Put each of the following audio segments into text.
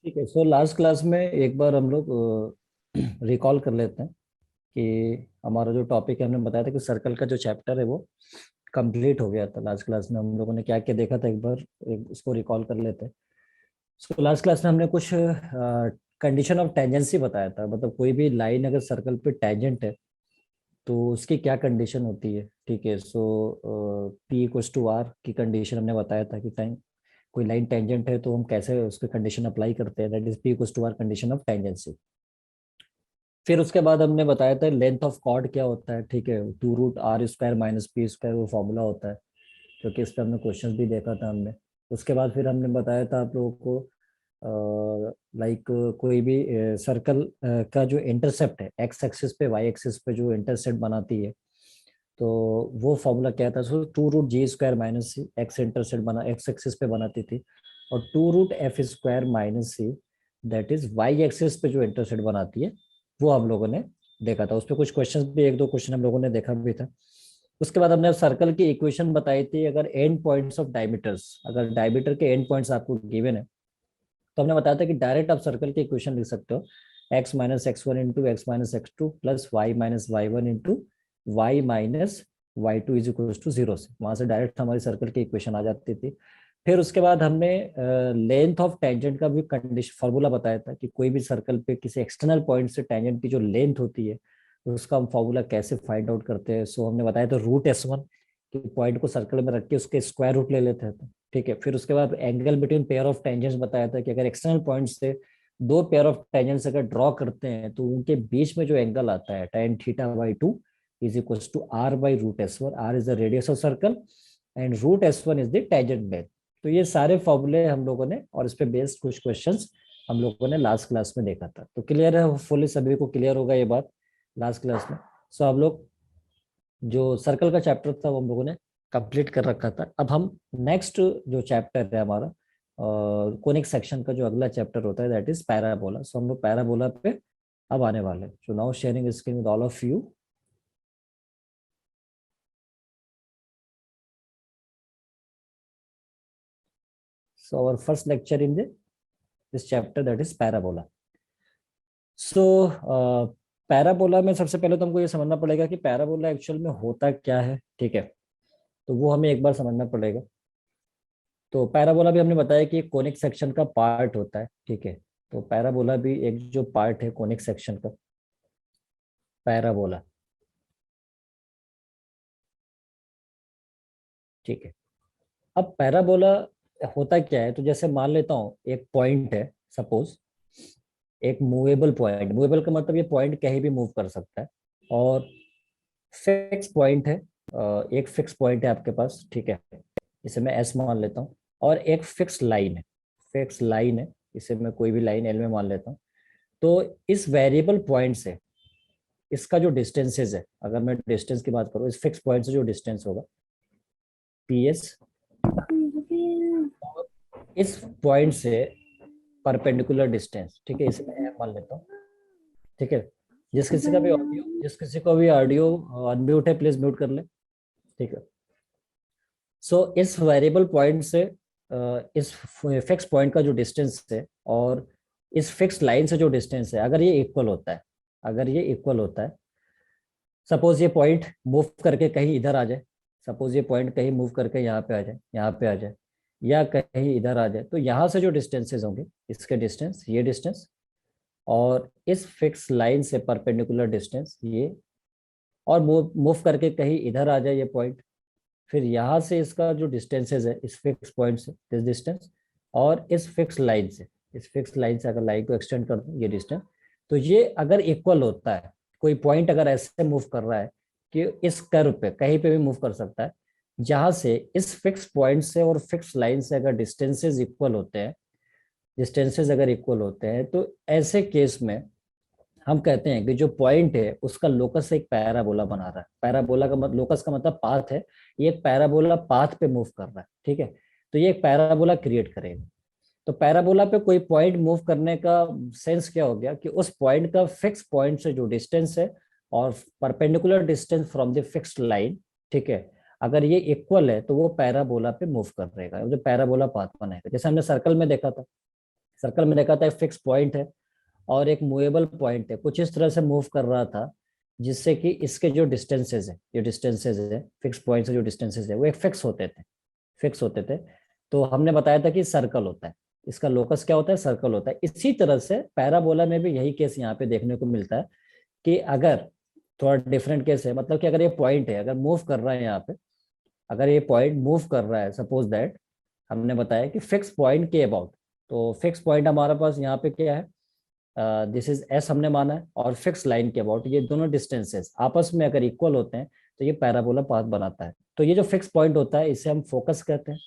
ठीक है। So last class में एक बार हम लोग रिकॉल कर लेते हैं कि हमारा जो टॉपिक है, हमने बताया था कि सर्कल का जो चैप्टर है वो कंप्लीट हो गया था। लास्ट क्लास में हम लोगों ने क्या क्या देखा था, एक बार उसको रिकॉल कर लेते हैं। सो लास्ट क्लास में हमने कुछ कंडीशन ऑफ टेंजेंसी बताया था, मतलब कोई भी लाइन अगर सर्कल पे टेंजेंट है तो उसकी क्या कंडीशन होती है। ठीक है। सो पी इक्वल्स टू आर की कंडीशन हमने बताया था कि टाइम कोई लाइन टेंजेंट है तो हम कैसे उसके कंडीशन अप्लाई करते हैं, that is P equals to R condition of tangency. फिर उसके बाद हमने बताया था लेंथ ऑफ कॉर्ड क्या होता है। ठीक है, two root R square minus P square वो फॉर्मूला होता है, क्योंकि इस पर हमने क्वेश्चन भी देखा था हमने। उसके बाद फिर हमने बताया था आप लोगों को लाइक कोई भी सर्कल का जो इंटरसेप्ट है एक्स एक्सिस पे वाई एक्सिस पे जो इंटरसेप्ट बनाती है, तो वो फॉर्मूला क्या था। So two root g square minus c x intercept बना एक्स एक्सिस पे बनाती थी, और two root f square minus c that is y axis पे जो इंटरसेप्ट बनाती है, वो हम लोगों ने देखा था। उस पर कुछ क्वेश्चन भी, एक दो क्वेश्चन हम लोगों ने देखा भी था। उसके बाद हमने सर्कल की इक्वेशन बताई थी। अगर एंड पॉइंट्स ऑफ डायमीटर्स, अगर डायमीटर के एंड पॉइंट्स आपको गिवन है, तो हमने बताया था कि डायरेक्ट आप सर्कल की इक्वेशन लिख सकते हो, X minus X one into X minus X two plus Y minus Y one into Y minus Y two is equal to zero. से वहां से डायरेक्ट हमारी सर्कल की इक्वेशन आ जाती थी। फिर उसके बाद हमने लेंथ ऑफ टेंजेंट का भी कंडीशन फॉर्मूला बताया था कि कोई भी सर्कल पे किसी एक्सटर्नल पॉइंट से टेंजेंट की जो लेंथ होती है उसका हम फॉर्मूला कैसे फाइंड आउट करते हैं। सो हमने बताया था रूट एस वन, कि पॉइंट को सर्कल में रख के उसके स्क्वायर रूट ले लेते हैं। ठीक है। फिर उसके बाद angle between pair of tangents बताया था कि अगर एक्सटर्नल पॉइंट से दो पेयर ऑफ टेंजेंट्स अगर ड्रॉ करते हैं तो उनके बीच में जो एंगल आता है tan theta by two is equal to R by root S one. R is the radius of circle and root S one is the tangent length. तो ये सारे फॉर्मूले हम लोगों ने, और इस पे बेस्ड कुछ क्वेश्चंस हम लोगों ने लास्ट क्लास में देखा था। तो क्लियर है, फुली सभी को क्लियर होगा ये बात लास्ट क्लास में। सो हम लोग जो सर्कल का चैप्टर था वो हम लोगों ने कंप्लीट कर रखा था। अब हम नेक्स्ट जो चैप्टर है हमारा कोनिक सेक्शन का जो अगला चैप्टर होता है दैट इज पैराबोला। सो हम लोग पैराबोला पे अब आने वाले हैं। So now sharing screen with all of you. So our first lecture in this chapter that is parabola. So parabola में सबसे पहले तो हमको ये समझना पड़ेगा कि पैराबोला एक्चुअल में होता क्या है। ठीक है, तो वो हमें एक बार समझना पड़ेगा। तो पैराबोला भी हमने बताया कि एक कोनिक सेक्शन का पार्ट होता है। ठीक है, तो पैराबोला भी एक जो पार्ट है कोनिक सेक्शन का, पैराबोला। ठीक है, अब पैराबोला होता क्या है, तो जैसे मान लेता हूँ एक पॉइंट है, सपोज एक मूवेबल पॉइंट। मूवेबल का मतलब ये पॉइंट कहीं भी मूव कर सकता है, और फिक्स पॉइंट है। एक फिक्स पॉइंट है आपके पास। ठीक है, इसे मैं एस मान लेता हूँ, और एक फिक्स लाइन है, फिक्स लाइन है, इसे मैं कोई भी लाइन एल में मान लेता हूँ। तो इस वेरिएबल पॉइंट से इसका जो डिस्टेंसेज है, अगर मैं डिस्टेंस की बात करूँ, इस फिक्स पॉइंट से जो डिस्टेंस होगा पी एस, इस पॉइंट से परपेंडिकुलर डिस्टेंस। ठीक है, इसे मैं एम मान लेता हूँ। ठीक है, जिस किसी को भी ऑडियो अनम्यूट है प्लीज म्यूट कर ले। ठीक है। सो इस वेरिएबल पॉइंट से इस फिक्स पॉइंट का जो डिस्टेंस है और इस फिक्स लाइन से जो डिस्टेंस है, अगर ये इक्वल होता है, अगर ये इक्वल होता है, सपोज ये पॉइंट मूव करके कहीं इधर आ जाए, सपोज ये पॉइंट कहीं मूव करके यहाँ पे आ जाए, यहाँ पे आ जाए, या कहीं इधर आ जाए, तो यहाँ से जो डिस्टेंसेज होंगे, इसके डिस्टेंस, ये डिस्टेंस, और इस फिक्स लाइन से परपेंडिकुलर डिस्टेंस ये, और मूव मूव करके कहीं इधर आ जाए ये पॉइंट, फिर यहाँ से इसका जो डिस्टेंसेज है इस फिक्स पॉइंट से दिस डिस्टेंस, और इस फिक्स लाइन से, इस फिक्स लाइन से अगर लाइन को एक्सटेंड कर दूं ये डिस्टेंस, तो ये अगर इक्वल होता है, कोई पॉइंट अगर ऐसे मूव कर रहा है कि इस कर्व पे कहीं पे भी मूव कर सकता है, जहां से इस फिक्स पॉइंट से और फिक्स लाइन से अगर डिस्टेंसेज इक्वल होते हैं, डिस्टेंसेज अगर इक्वल होते हैं, तो ऐसे केस में हम कहते हैं कि जो पॉइंट है उसका लोकस एक पैराबोला बना रहा है। पैराबोला का मतलब, लोकस का मतलब पाथ है, ये एक पैराबोला पाथ पे मूव कर रहा है। ठीक है, तो ये एक पैराबोला क्रिएट करेगा। तो पैराबोला पे कोई पॉइंट मूव करने का सेंस क्या हो गया कि उस पॉइंट का फिक्स पॉइंट से जो डिस्टेंस है और perpendicular distance from the fixed line, ठीक है, अगर ये इक्वल है तो वो पैराबोला पे मूव कर रहेगा, जो पैराबोला पाथ बनाएगा। जैसे हमने सर्कल में देखा था, सर्कल मैंने कहा था एक फिक्स पॉइंट है और एक मूवेबल पॉइंट है, कुछ इस तरह से मूव कर रहा था जिससे कि इसके जो डिस्टेंसेज है, फिक्स पॉइंट से जो डिस्टेंसेज है वो एक फिक्स होते थे। तो हमने बताया था कि सर्कल होता है, इसका लोकस क्या होता है, सर्कल होता है। इसी तरह से पैराबोला में भी यही केस यहाँ पे देखने को मिलता है कि अगर थोड़ा डिफरेंट केस है, मतलब कि अगर ये पॉइंट है, अगर मूव कर रहा है यहाँ पे, अगर ये पॉइंट मूव कर रहा है, सपोज दैट हमने बताया कि फिक्स पॉइंट के अबाउट, तो फिक्स पॉइंट हमारे पास यहाँ पे क्या है, दिस इज एस हमने माना है, और फिक्स लाइन के अबाउट ये दोनों डिस्टेंसेस आपस में अगर इक्वल होते हैं तो ये पैराबोला पाथ बनाता है। तो ये जो फिक्स पॉइंट होता है इसे हम फोकस कहते हैं,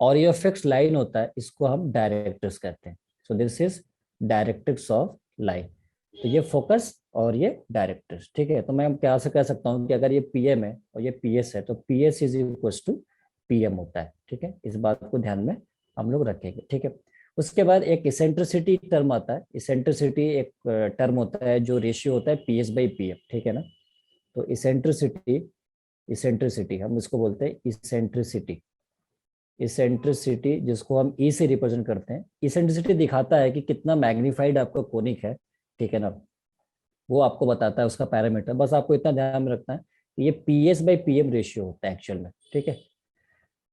और ये फिक्स लाइन होता है इसको हम डायरेक्ट्रिक्स कहते हैं। So this is directrix of line. तो ये फोकस और ये डायरेक्ट्रिक्स, ठीक है। तो मैं क्या से कह सकता हूँ कि अगर ये पीएम है और ये पीएस है तो PS is equal to PM होता है, ठीक है। इस बात को ध्यान में हम लोग रखेंगे, ठीक है। उसके बाद एक इसेंट्रिसिटी टर्म आता है। इसेंट्रिसिटी एक टर्म होता है जो रेशियो होता है पीएस बाई पीएम, ठीक है ना। तो इसेंट्रिसिटी, हम इसको बोलते हैं इसेंट्रिसिटी। इसेंट्रिसिटी जिसको हम ई से रिप्रेजेंट करते हैं, इसेंट्रिसिटी दिखाता है कि कितना मैग्नीफाइड आपका कोनिक है, ठीक है ना। वो आपको बताता है उसका पैरामीटर। बस आपको इतना ध्यान में रखना है कि ये पीएस बाई पीएम रेशियो होता है एक्चुअल में, ठीक है।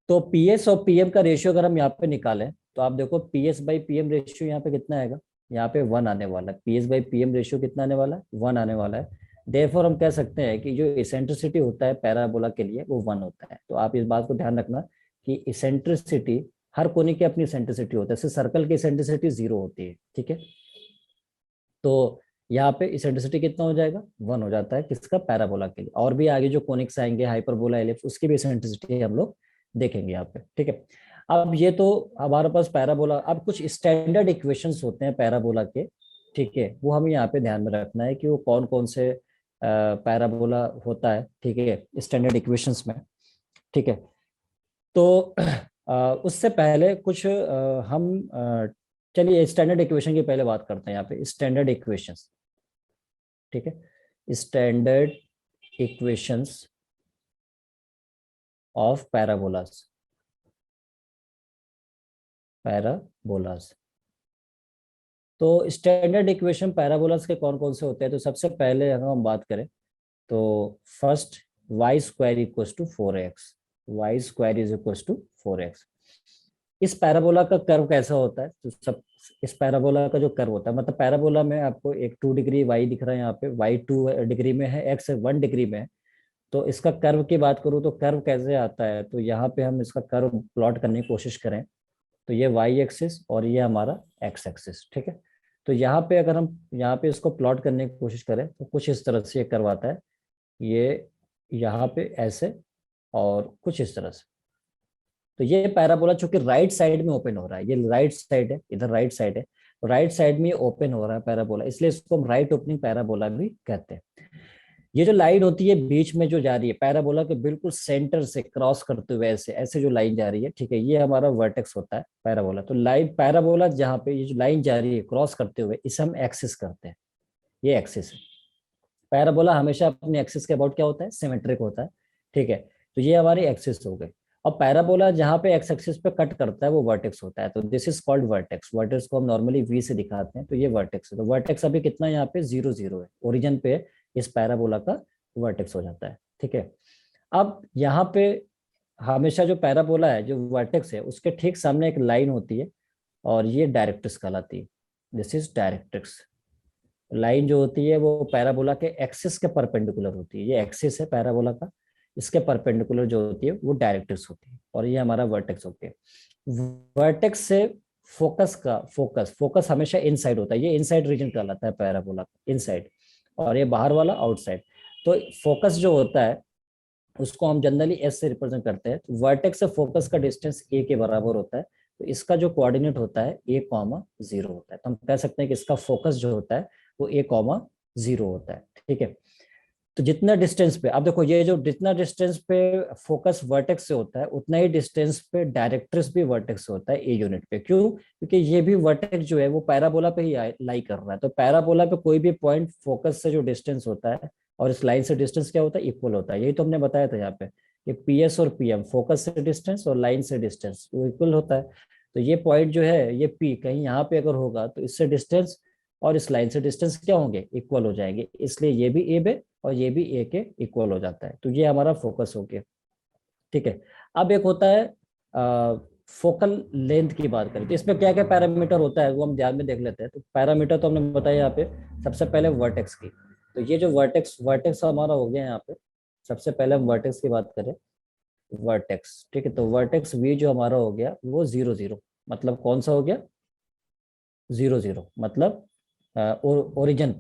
तो पीएस और पीएम का रेशियो अगर हम यहाँ पे निकालें तो आप देखो पीएस बाई पीएम रेशियो यहाँ पे कितना आएगा, यहाँ पे 1 आने वाला है। पीएस बाई पीएम रेशियो कितना आने वाला है, 1 आने वाला है। देयरफॉर हम कह सकते हैं कि जो इसेंट्रिसिटी होता है पैराबोला के लिए वो 1 होता है। तो आप इस बात को ध्यान रखना कि इसेंट्रिसिटी, हर कोने की अपनी इसेंट्रिसिटी होता है, जैसे सर्कल की इसेंट्रिसिटी 0 होती है, ठीक है। तो यहाँ पे इसेंट्रिसिटी कितना हो जाएगा, 1 हो जाता है किसका, पैराबोला के लिए। और भी आगे जो कोनिक्स आएंगे, हाइपरबोला, एलिप्स, उसकी भी इसेंट्रिसिटी हम लोग देखेंगे यहाँ पे, ठीक है। अब ये तो हमारे पास पैराबोला। अब कुछ स्टैंडर्ड इक्वेशंस होते हैं पैराबोला के, ठीक है। वो हमें यहाँ पे ध्यान में रखना है कि वो कौन कौन से पैराबोला होता है, ठीक है, स्टैंडर्ड इक्वेशंस में, ठीक है। तो उससे पहले कुछ हम चलिए स्टैंडर्ड इक्वेशन की पहले बात करते हैं। यहाँ पे स्टैंडर्ड इक्वेशंस, ठीक है, स्टैंडर्ड इक्वेशंस ऑफ पैराबोलास। तो स्टैंडर्ड इक्वेशन पैराबोलास के कौन कौन से होते हैं, तो सबसे पहले अगर हम बात करें तो first Y square equals to 4x, Y square is equals to 4x। इस पैराबोला का कर्व कैसा होता है, तो सब इस पैराबोला का जो कर्व होता है, मतलब पैराबोला में आपको एक 2 डिग्री वाई दिख रहा है, यहाँ पे वाई 2 डिग्री में है, एक्स 1 डिग्री में है। तो इसका कर्व की बात करूँ तो कर्व कैसे आता है, तो यहाँ पे हम इसका कर्व प्लॉट करने की कोशिश करें तो ये वाई एक्सिस और ये हमारा एक्स एक्सिस, ठीक है। तो यहाँ पे अगर हम यहाँ पे इसको प्लॉट करने की कोशिश करें तो कुछ इस तरह से ये कर्व आता है, ये यहाँ पे ऐसे और कुछ इस तरह से। तो ये पैराबोला चूंकि राइट साइड में ओपन हो रहा है, ये राइट साइड है, इधर राइट साइड है, तो राइट साइड में ओपन हो रहा है पैराबोला, इसलिए इसको हम राइट ओपनिंग पैराबोला भी कहते हैं। ये जो लाइन होती है बीच में जो जा रही है पैराबोला के बिल्कुल सेंटर से क्रॉस करते हुए ऐसे ऐसे जो लाइन जा रही है, ठीक है, ये हमारा वर्टेक्स होता है पैराबोला। तो लाइन पैराबोला जहाँ पे ये जो लाइन जा रही है क्रॉस करते हुए, इसे हम एक्सिस करते हैं, ये एक्सिस है। पैराबोला हमेशा अपने एक्सिस के अबाउट क्या होता है, सिमेट्रिक होता है, ठीक है। तो ये हमारी एक्सिस हो गई। और पैराबोला जहाँ पे एक्स एक्सिस पे कट करता है वो वर्टेक्स होता है, तो this is called vertex. Vertex को हम नॉर्मली वी से दिखाते हैं, तो ये वर्टेक्स है। तो वर्टेक्स अभी कितना यहाँ पे 0 0 है, ओरिजिन पे इस पैराबोला का वर्टेक्स हो जाता है, ठीक है। अब यहाँ पे हमेशा जो पैराबोला है, जो वर्टेक्स है, उसके ठीक सामने एक लाइन होती है और ये डायरेक्ट्रिक्स कहलाती है। This is directrix. लाइन जो होती है वो पैराबोला के एक्सिस के परपेंडिकुलर होती है, ये एक्सिस है पैराबोला का, इसके परपेंडिकुलर जो होती है वो डायरेक्ट्रिक्स होती है, और ये हमारा वर्टेक्स होती है। वर्टेक्स से फोकस हमेशा इनसाइड होता है, ये इनसाइड रीजन कहलाता है पैराबोला का, इनसाइड, और ये बाहर वाला आउटसाइड। तो फोकस जो होता है उसको हम जनरली एस से रिप्रेजेंट करते हैं। तो वर्टेक्स से फोकस का डिस्टेंस ए के बराबर होता है, तो इसका जो कोऑर्डिनेट होता है a,0 होता है। तो हम कह सकते हैं कि इसका फोकस जो होता है वो a,0 होता है, ठीक है। तो जितना डिस्टेंस पे, अब देखो ये जो जितना डिस्टेंस पे फोकस वर्टेक्स से होता है उतना ही डिस्टेंस पे डायरेक्ट्रिक्स भी वर्टेक्स से होता है ए यूनिट पे। क्यों, क्योंकि ये भी वर्टेक्स जो है वो पैराबोला पे ही लाई कर रहा है। तो पैराबोला पे कोई भी पॉइंट फोकस से जो डिस्टेंस होता है और इस लाइन से डिस्टेंस क्या होता है, इक्वल होता है। यही तो हमने बताया था यहाँ पे कि पीएस और पीएम, फोकस से डिस्टेंस और लाइन से डिस्टेंस, वो इक्वल होता है। तो ये पॉइंट जो है ये P कहीं यहाँ पे अगर होगा तो इससे डिस्टेंस और इस लाइन से डिस्टेंस क्या होंगे, इक्वल हो जाएंगे, इसलिए ये भी ए बे और ये भी ए के इक्वल हो जाता है। तो ये हमारा फोकस हो गया। ठीक है, अब एक होता है फोकल लेंथ की बात करें तो इसमें क्या क्या पैरामीटर होता है वो हम ध्यान में देख लेते हैं। तो पैरामीटर तो हमने बताया यहाँ पे, सबसे पहले वर्टेक्स की। तो ये जो वर्टेक्स वर्टेक्स हमारा हो गया यहाँ पे, सबसे पहले हम वर्टेक्स की बात करें, वर्टेक्स। ठीक है, तो वर्टेक्स वी जो हमारा हो गया वो 0 0, मतलब कौन सा हो गया, 0 0, मतलब ओरिजिन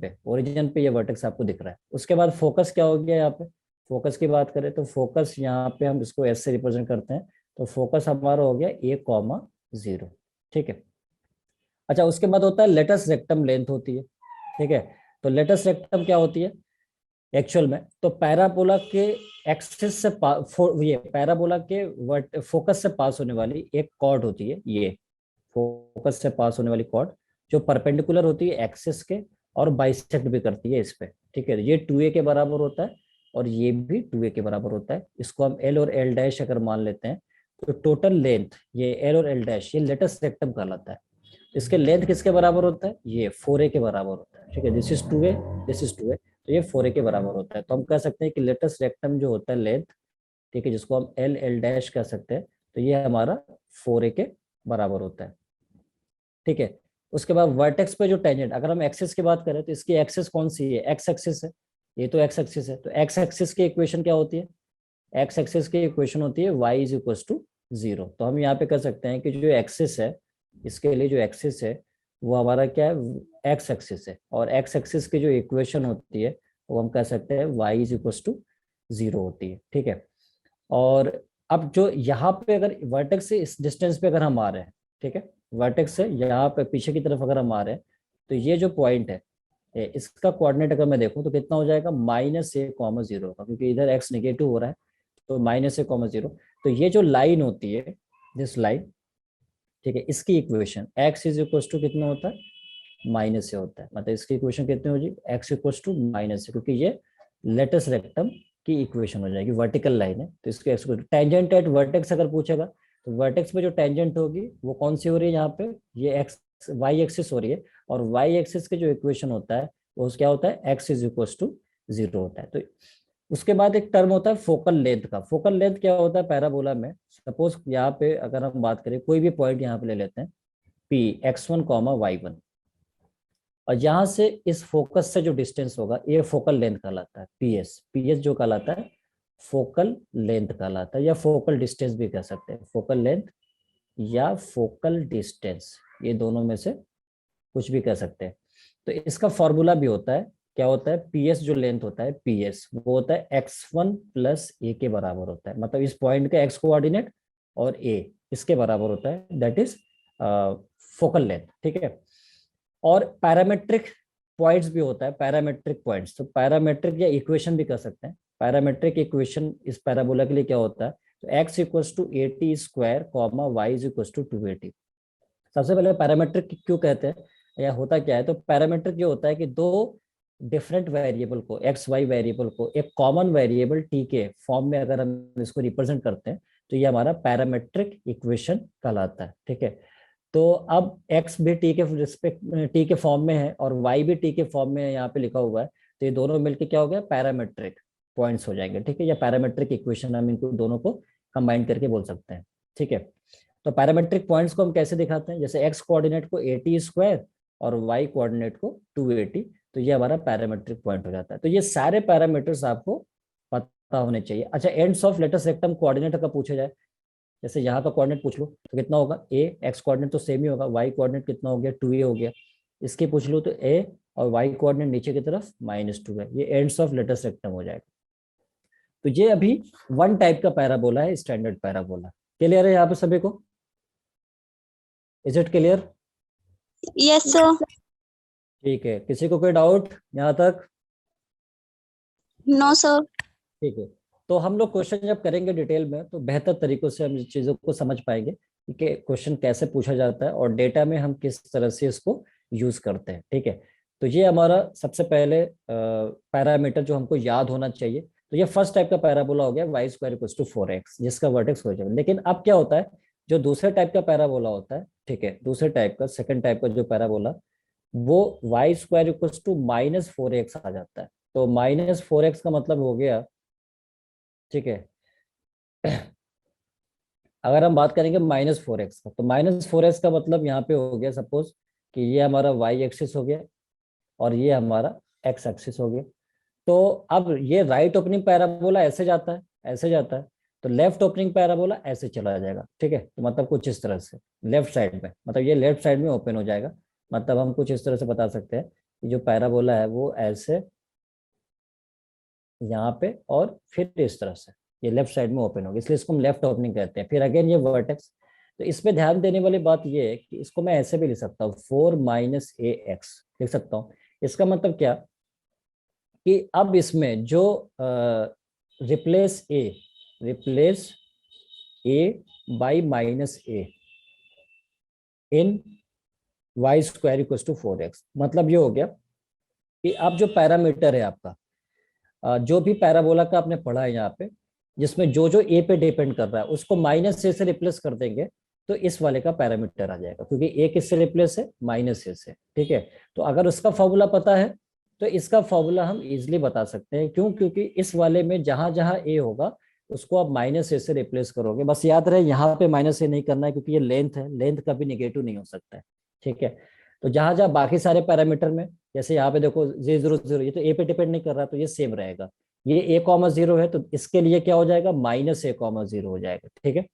पे ये वर्टेक्स आपको दिख रहा है। उसके बाद फोकस क्या हो गया यहाँ पे, फोकस की बात करें तो फोकस यहाँ पे हम इसको एस से रिप्रेजेंट करते हैं, तो फोकस हमारा हो गया A, 0। ठीक है, अच्छा उसके बाद होता है लेटस रेक्टम लेंथ होती है। ठीक है, तो लेटस रेक्टम क्या होती है एक्चुअल में, तो पैराबोला के एक्सिस से ये पैराबोला के फोकस से पास होने वाली एक कॉर्ड होती है, ये फोकस से पास होने वाली कॉर्ड जो परपेंडिकुलर होती है एक्सिस के और बाइसेक्ट भी करती है इस पे। ठीक है, ये 2a के बराबर होता है और ये भी 2a के बराबर होता है। इसको हम L और L डैश अगर मान लेते हैं तो टोटल लेंथ ये L और L डैश ये लेटस रेक्टम कहलाता है। इसके लेंथ किसके बराबर होता है, ये 4a के बराबर होता है। ठीक है, this is 2a, this is 2a, तो ये 4a के बराबर होता है। तो हम कह सकते हैं कि लेटस रेक्टम जो होता है लेंथ, ठीक है, जिसको हम L L डैश कह सकते हैं, तो ये हमारा 4a के बराबर होता है। ठीक है, उसके बाद वर्टेक्स पे जो टेंजेंट, अगर हम एक्सिस की बात करें तो इसकी एक्सिस कौन सी है, एक्स एक्सिस है, ये तो एक्स एक्सिस है। तो एक्स एक्सिस की इक्वेशन क्या होती है, एक्स एक्सिस की इक्वेशन होती है y इज इक्वल टू 0। तो हम यहाँ पे कर सकते हैं कि जो एक्सिस है, इसके लिए जो एक्सिस है वो हमारा क्या है, एक्स एक्सिस है, और एक्स एक्सिस की जो इक्वेशन होती है वो हम कह सकते हैं y इज इक्वल टू 0 होती है। ठीक है, और अब जो यहाँ पे अगर वर्टेक्स से इस डिस्टेंस पे अगर हम आ रहे हैं, ठीक है, वर्टेक्स से यहाँ पे पीछे की तरफ अगर हम आ रहे हैं, तो ये जो पॉइंट है इसका कोऑर्डिनेट अगर मैं देखूं तो कितना हो जाएगा, -a, 0 का, क्योंकि इधर x नेगेटिव हो रहा है, तो -a, 0। तो ये जो लाइन होती है, दिस लाइन, ठीक है, इसकी equation x is equal to कितना होता है, माइनस से होता है, मतलब इसकी इक्वेशन कितनी हो जाएगी, x इक्वल टू माइनस से, क्योंकि ये लेटस रेक्टम की इक्वेशन हो जाएगी, वर्टिकल लाइन है तो इसको एक्स, टेंजेंट एट वर्टेक्स अगर पूछेगा तो वर्टेक्स पे जो टेंजेंट होगी वो कौन सी हो रही है यहाँ पे, ये एक्स वाई एक्सिस हो रही है, और वाई एक्सिस के जो इक्वेशन होता है वो क्या होता है, एक्स इज इक्वल टू 0 होता है। तो उसके बाद एक टर्म होता है फोकल लेंथ का। फोकल लेंथ क्या होता है पैराबोला में, सपोज यहाँ पे अगर हम बात करें कोई भी पॉइंट यहाँ पे ले लेते हैं P(x1, y1), और यहाँ से इस फोकस से जो डिस्टेंस होगा ये फोकल लेंथ कहलाता है, पीएस जो कहलाता है फोकल लेंथ कहलाता है, या फोकल डिस्टेंस भी कह सकते हैं, फोकल लेंथ या फोकल डिस्टेंस, ये दोनों में से कुछ भी कह सकते हैं। तो इसका फॉर्मूला भी होता है, क्या होता है, पीएस जो लेंथ होता है पीएस वो होता है x1 प्लस ए के बराबर होता है, मतलब इस पॉइंट का एक्स कोऑर्डिनेट और ए इसके बराबर होता है, दैट इज फोकल लेंथ। ठीक है, और पैरामेट्रिक पॉइंट्स भी होता है, पैरामेट्रिक पॉइंट्स, तो पैरामेट्रिक या इक्वेशन भी कर सकते हैं। पैरामेट्रिक इक्वेशन इस पैराबोला के लिए क्या होता है, तो x equals to 80 square comma y is equals to 280। सबसे पहले पैरामेट्रिक क्यों कहते हैं या होता क्या है, तो पैरामेट्रिक ये होता है कि दो डिफरेंट वेरिएबल को, एक्स वाई वेरिएबल को एक कॉमन वेरिएबल टी के फॉर्म में अगर हम इसको रिप्रेजेंट करते हैं तो ये हमारा पैरामेट्रिक इक्वेशन कहलाता है। ठीक है, तो अब x भी t के रिस्पेक्ट t के फॉर्म में है और y भी t के फॉर्म में यहाँ पे लिखा हुआ है, तो ये दोनों मिलके क्या हो गया, पैरामेट्रिक पॉइंट्स हो जाएंगे। ठीक है, या पैरामेट्रिक इक्वेशन हम इनको दोनों को कंबाइन करके बोल सकते हैं। ठीक है, तो पैरामेट्रिक पॉइंट्स को हम कैसे दिखाते हैं, जैसे x कोऑर्डिनेट को 80 स्क्वायर और y कोऑर्डिनेट को 280, तो ये हमारा पैरामेट्रिक पॉइंट हो जाता है। तो ये सारे पैरामीटर्स आपको पता होने चाहिए। अच्छा, ends of latus rectum coordinate का पूछा जाए, जैसे यहाँ का कोऑर्डिनेट पूछ लो तो कितना होगा, ए, एक्स कोऑर्डिनेट तो सेम ही होगा, वाई कोऑर्डिनेट कितना हो गया, 2a हो गया, इसके पूछ लो तो ए और वाई कोऑर्डिनेट नीचे की तरफ -2 है, ये एंड्स ऑफ लेटस रेक्टम हो जाएगा। तो ये अभी वन टाइप का पैराबोला है, स्टैंडर्ड पैराबोला। क्लियर है यहाँ पे सभी को, is it clear? Yes sir. ठीक है, किसी को कोई डाउट यहाँ तक? No sir. ठीक है, तो हम लोग क्वेश्चन जब करेंगे डिटेल में तो बेहतर तरीकों से हम चीज़ों को समझ पाएंगे कि क्वेश्चन कैसे पूछा जाता है और डेटा में हम किस तरह से इसको यूज करते हैं। ठीक है, तो ये हमारा सबसे पहले पैरामीटर जो हमको याद होना चाहिए। तो ये फर्स्ट टाइप का पैराबोला हो गया y² = 4x, जिसका वर्टेक्स हो जाए। लेकिन अब क्या होता है, जो दूसरे टाइप का पैराबोला होता है, ठीक है, दूसरे टाइप का, सेकंड टाइप का जो पैराबोला, वो Y square equals to -4x आ जाता है। तो -4x का मतलब हो गया, ठीक है, अगर हम बात करेंगे -4x का, तो -4x का मतलब यहाँ पे हो गया सपोज कि ये हमारा वाई एक्सिस हो गया और ये हमारा एक्स एक्सिस हो गया। तो अब ये राइट ओपनिंग पैराबोला ऐसे जाता है, ऐसे जाता है, तो लेफ्ट ओपनिंग पैराबोला ऐसे चला जाएगा, ठीक है। तो मतलब कुछ इस तरह से लेफ्ट साइड में, मतलब ये लेफ्ट साइड में ओपन हो जाएगा। मतलब हम कुछ इस तरह से बता सकते हैं कि जो पैराबोला है वो ऐसे यहाँ पे और फिर इस तरह से ये लेफ्ट साइड में ओपन होगा, इसलिए इसको हम लेफ्ट ओपनिंग कहते हैं। फिर अगेन ये वर्टेक्स, तो इसमें ध्यान देने वाली बात ये है कि इसको मैं ऐसे भी लिख सकता हूँ, 4 - ax लिख सकता हूँ। इसका मतलब क्या कि अब इसमें जो replace A by -a in Y square equal to 4x, मतलब ये हो गया कि अब जो पैरामीटर है आपका, जो भी पैराबोला का आपने पढ़ा है यहाँ पे, जिसमें जो जो ए पे डिपेंड कर रहा है उसको -a से रिप्लेस कर देंगे, तो इस वाले का पैरामीटर आ जाएगा, क्योंकि ए किससे रिप्लेस है, -a से, ठीक है। तो अगर उसका फॉर्मूला पता है तो इसका फॉर्मूला हम इजिली बता सकते हैं। क्यों? क्योंकि इस वाले में जहां जहां ए होगा उसको आप -a से रिप्लेस करोगे। बस याद रहे यहाँ पे -a नहीं करना है, क्योंकि ये लेंथ है, लेंथ कभी निगेटिव नहीं हो सकता है, ठीक है। तो जहां जहां बाकी सारे पैरामीटर में, जैसे यहाँ पे देखो J00, ये तो ए पे डिपेंड नहीं कर रहा, तो ये सेम रहेगा। ये A, 0 है तो इसके लिए क्या हो जाएगा, -a, 0 हो जाएगा, ठीक है।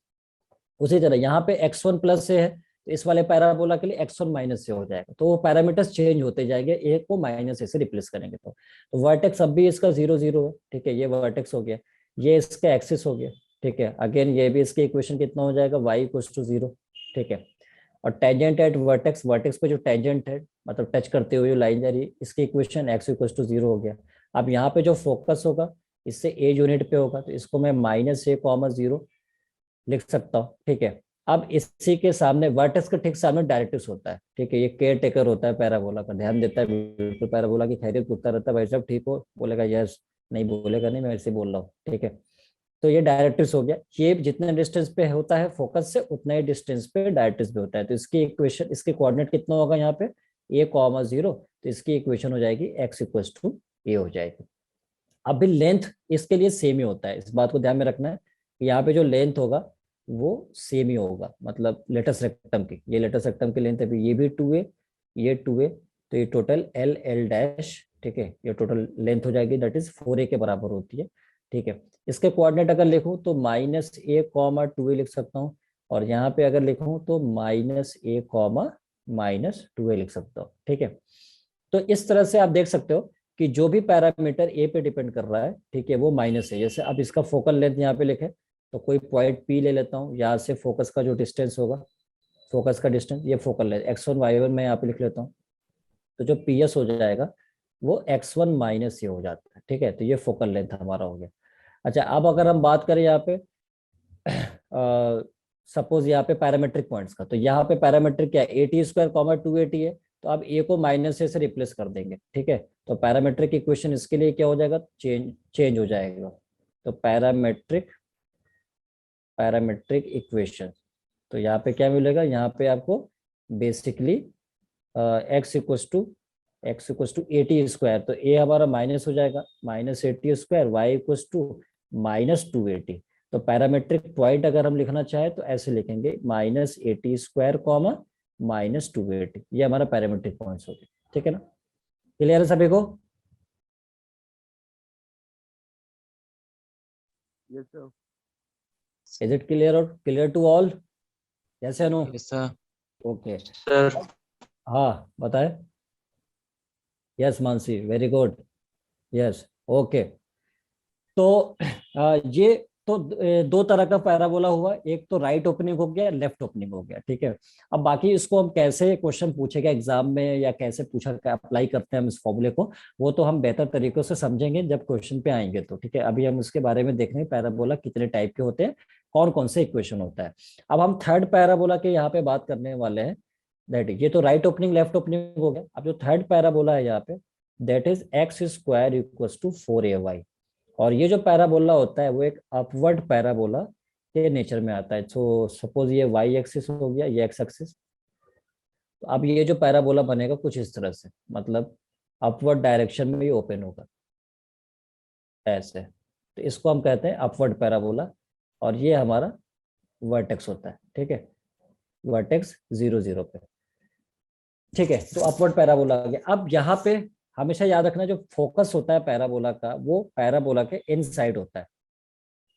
उसी तरह यहाँ पे x1 प्लस से है, तो इस वाले पैराबोला के लिए x1 माइनस से हो जाएगा। तो वो पैरामीटर्स चेंज होते जाएंगे, ए को -a से रिप्लेस करेंगे। तो वर्टेक्स अब भी इसका 0 0 है, ठीक है, ये वर्टेक्स हो गया, ये इसका एक्सिस हो गया, ठीक है। अगेन ये भी इसके इक्वेशन कितना हो जाएगा, y = 0, ठीक है। और टेंजेंट एट वर्टेक्स, वर्टेक्स पे जो टेंजेंट है, मतलब टच करते हुए लाइन जा रही है, इसकी इक्वेशन x = 0 हो गया। अब यहाँ पे जो फोकस होगा इससे ए यूनिट पे होगा, तो इसको मैं -a, 0 लिख सकता हूँ, ठीक है। अब इसी के सामने वर्टेक्स के ठीक सामने डायरेक्ट्रिक्स होता है, ठीक है, ये केयर टेकर होता है पैराबोला का, ध्यान देता है बिल्कुल पैराबोला की खैरियत पूछता रहता है, भाई साहब ठीक हो, बोलेगा यस, नहीं बोलेगा नहीं, मैं ऐसे बोल रहा हूँ, ठीक है। तो ये डायरेक्ट्रिक्स हो गया, ये जितने डिस्टेंस पे होता है फोकस से उतना ही डिस्टेंस पे डायरेक्ट्रिक्स भी होता है। तो इसकी इक्वेशन, इसके कोऑर्डिनेट कितना होगा यहाँ पे, a, 0, तो इसकी इक्वेशन हो जाएगी x = a हो जाएगी। अब भी लेंथ इसके लिए सेम ही होता है, इस बात को ध्यान में रखना है कि यहाँ पे जो लेंथ होगा वो सेम ही होगा, मतलब लेटस रेक्टम की, ये लेटस रेक्टम की लेंथ है, ये भी 2a, ये 2a, तो ये टोटल l ठीक है, ये टोटल लेंथ हो जाएगी, दैट इज 4a के बराबर होती है, ठीक है। इसके कोऑर्डिनेट अगर लिखूं तो -a, 2a लिख सकता हूँ, और यहाँ पे अगर लिखूं तो -a, -2a लिख सकता हूँ, ठीक है। तो इस तरह से आप देख सकते हो कि जो भी पैरामीटर ए पे डिपेंड कर रहा है, ठीक है, वो माइनस है। जैसे अब इसका फोकल लेंथ यहाँ पे लिखे, तो कोई पॉइंट पी ले लेता हूँ, यहाँ से फोकस का जो डिस्टेंस होगा, फोकस का डिस्टेंस, ये फोकल लेंथ x1 y1 मैं यहाँ पे लिख लेता हूँ, तो जो पी एस हो जाएगा वो x1 - ये हो जाता है, ठीक है। तो ये फोकल लेंथ हमारा हो गया। अच्छा, अब अगर हम बात करें यहाँ पे सपोज यहाँ पे पैरामेट्रिक पॉइंट्स का, तो यहाँ पे पैरामेट्रिक क्या है, AT² 280 है, तो अब ए को -a से रिप्लेस कर देंगे, ठीक है। तो पैरामेट्रिक इक्वेशन इसके लिए क्या हो जाएगा, चेंज हो जाएगा। तो पैरामेट्रिक इक्वेशन, तो यहाँ पे क्या मिलेगा, यहाँ पे आपको बेसिकली x = 80², तो ए हमारा माइनस हो जाएगा, -80², y = -280। तो पैरामेट्रिक पॉइंट अगर हम लिखना चाहे तो ऐसे लिखेंगे, -80², -280, ये हमारा पैरामेट्रिक पॉइंट्स हो गए, ठीक है ना। क्लियर है सभी को? Yes, sir. Is it clear और क्लियर टू ऑल? yes या no? Yes, sir. Okay, Sir. हाँ बताए। Yes Mansi, very good, yes, okay. तो ये तो दो तरह का पैराबोला हुआ, एक तो राइट ओपनिंग हो गया, लेफ्ट ओपनिंग हो गया, ठीक है। अब बाकी इसको हम कैसे क्वेश्चन पूछेगा एग्जाम में, या कैसे पूछा अप्लाई करते हैं हम इस फॉर्मूले को, वो तो हम बेहतर तरीकों से समझेंगे जब क्वेश्चन पे आएंगे, तो ठीक है। अभी हम उसके बारे में देख रहे हैं पैराबोला कितने टाइप के होते हैं, कौन कौन से इक्वेशन होता है। अब हम थर्ड पैराबोला के यहाँ पे बात करने वाले हैं, दैट ये तो राइट ओपनिंग लेफ्ट ओपनिंग हो गया। अब जो थर्ड पैराबोला है यहाँ पे, दैट इज x² = 4ay, और ये जो पैराबोला होता है वो एक अपवर्ड पैराबोला के नेचर में आता है। सो सपोज ये वाई एक्सिस हो गया, ये एक्स एक्सिस। तो अब ये जो पैराबोला बनेगा कुछ इस तरह से, मतलब अपवर्ड डायरेक्शन में ये ओपन होगा ऐसे। तो इसको हम कहते हैं अपवर्ड पैराबोला, और ये हमारा वर्टेक्स होता है, ठीक है, वर्टेक्स 0 0 पे। ठीक है, तो अपवर्ड पैराबोला आ गया। अब यहाँ पे हमेशा याद रखना, जो फोकस होता है पैराबोला का वो पैराबोला के इन साइड होता है,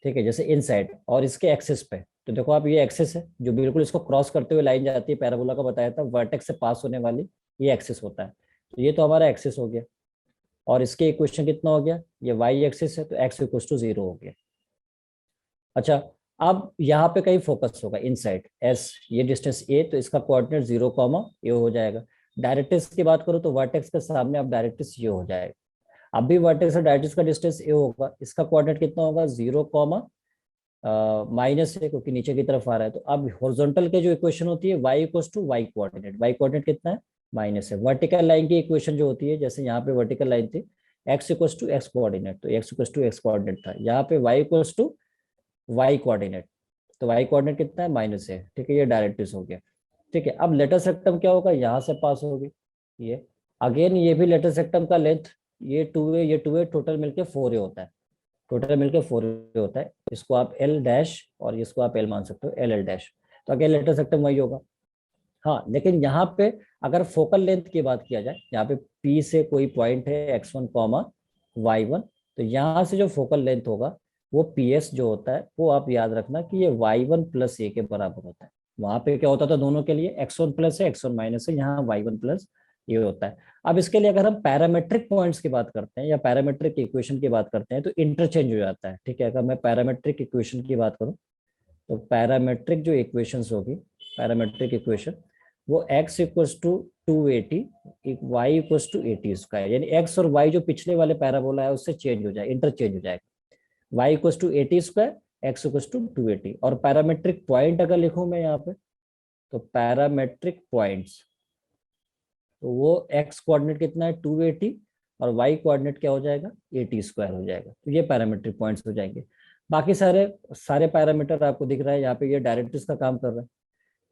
ठीक है, जैसे इन साइड और इसके एक्सिस पे। तो देखो आप, ये एक्सिस है जो बिल्कुल इसको क्रॉस करते हुए लाइन जाती है, पैराबोला का बताया था वर्टेक्स से पास होने वाली, ये एक्सिस होता है। तो ये तो हमारा एक्सिस हो गया, और इसके इक्वेशन कितना हो गया, ये वाई एक्सिस है तो एक्स इक्वल टू 0 हो गया। अच्छा, अब यहाँ पे कहीं फोकस होगा इनसाइड एस, ये डिस्टेंस ए, तो इसका कोऑर्डिनेट 0 ए हो जाएगा। डायरेक्ट्रिक्स की बात करूँ तो वर्टेक्स के सामने अब डायरेक्ट्रिक्स ये हो जाएगा। अब भी वर्टेक्स और डायरेक्ट्रिक्स का डिस्टेंस ए होगा, इसका कोऑर्डिनेट कितना होगा, 0 - क्योंकि नीचे की तरफ आ रहा है। तो अब हॉरिजॉन्टल के जो इक्वेशन होती है y equal to y coordinate, y coordinate कितना है, -है। वर्टिकल लाइन की इक्वेशन जो होती है, जैसे यहाँ पे वर्टिकल लाइन थी x equal to x coordinate, तो x equal to x coordinate था, यहाँ पे y equal to y coordinate, तो वाई कोऑर्डिनेट कितना है, -है, ठीक है, ये डायरेक्ट्रिक्स हो गया। ठीक है, अब लेटर सेक्टम क्या होगा, यहाँ से पास होगी ये, अगेन ये भी लेटर सेक्टम का लेंथ, ये 2a ये 2a टोटल मिलके 4a होता है, टोटल मिलके 4a होता है। इसको आप एल डैश और इसको आप एल मान सकते हो, एल एल डैश, तो अगेन लेटर सेक्टम वही होगा। हाँ, लेकिन यहाँ पे अगर फोकल लेंथ की बात किया जाए, यहाँ पे P से कोई पॉइंट है x1 y1, तो यहाँ से जो फोकल लेंथ होगा वो PS जो होता है, वो आप याद रखना कि ये y1 + a के बराबर होता है। वहां पे क्या होता था दोनों के लिए, x1 प्लस है x1 माइनस है, यहाँ y1 + a होता है। अब इसके लिए अगर हम पैरामेट्रिक पॉइंट्स की बात करते हैं या पैरामेट्रिक इक्वेशन की बात करते हैं तो इंटरचेंज हो जाता है। ठीक है, अगर मैं पैरामेट्रिक इक्वेशन की बात करूँ तो पैरामेट्रिक जो इक्वेशंस होगी, पैरामेट्रिक इक्वेशन वो x equals to 280, y equals to 80², यानी x और y जो पिछले वाले पैराबोला है उससे चेंज हो जाए, इंटरचेंज हो जाएगा। y equals to 80², x equals to 280। और पैरामेट्रिक पॉइंट अगर लिखूं मैं यहाँ पे, तो पैरामेट्रिक पॉइंट्स, तो वो x कोऑर्डिनेट कितना है 280, और y कोऑर्डिनेट क्या हो जाएगा 80² हो जाएगा। तो ये पैरामेट्रिक पॉइंट्स हो जाएंगे। बाकी सारे सारे पैरामीटर आपको दिख रहा है यहाँ पे, ये डायरेक्ट्रिक्स का काम कर रहा है।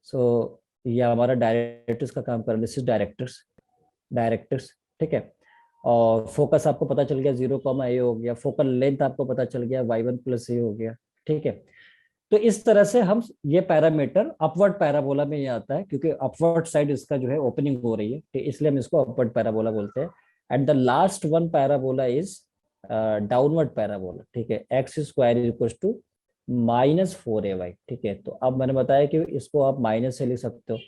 सो ये हमारा डायरेक्ट्रिक्स का काम कर रहा है, दिस इज डायरेक्ट्रिक्स, डायरेक्ट्रिक्स, ठीक है। और फोकस आपको पता चल गया 0, a हो गया, फोकल लेंथ आपको पता चल गया y1 + a हो गया, ठीक है। तो इस तरह से हम ये पैरामीटर अपवर्ड पैराबोला में ये आता है, क्योंकि अपवर्ड साइड इसका जो है ओपनिंग हो रही है, तो इसलिए हम इसको अपवर्ड पैराबोला बोलते हैं। And the last one parabola is downward parabola, ठीक है, x² इक्वल टू -4ay, ठीक है। तो अब मैंने बताया कि इसको आप माइनस से लिख सकते हो।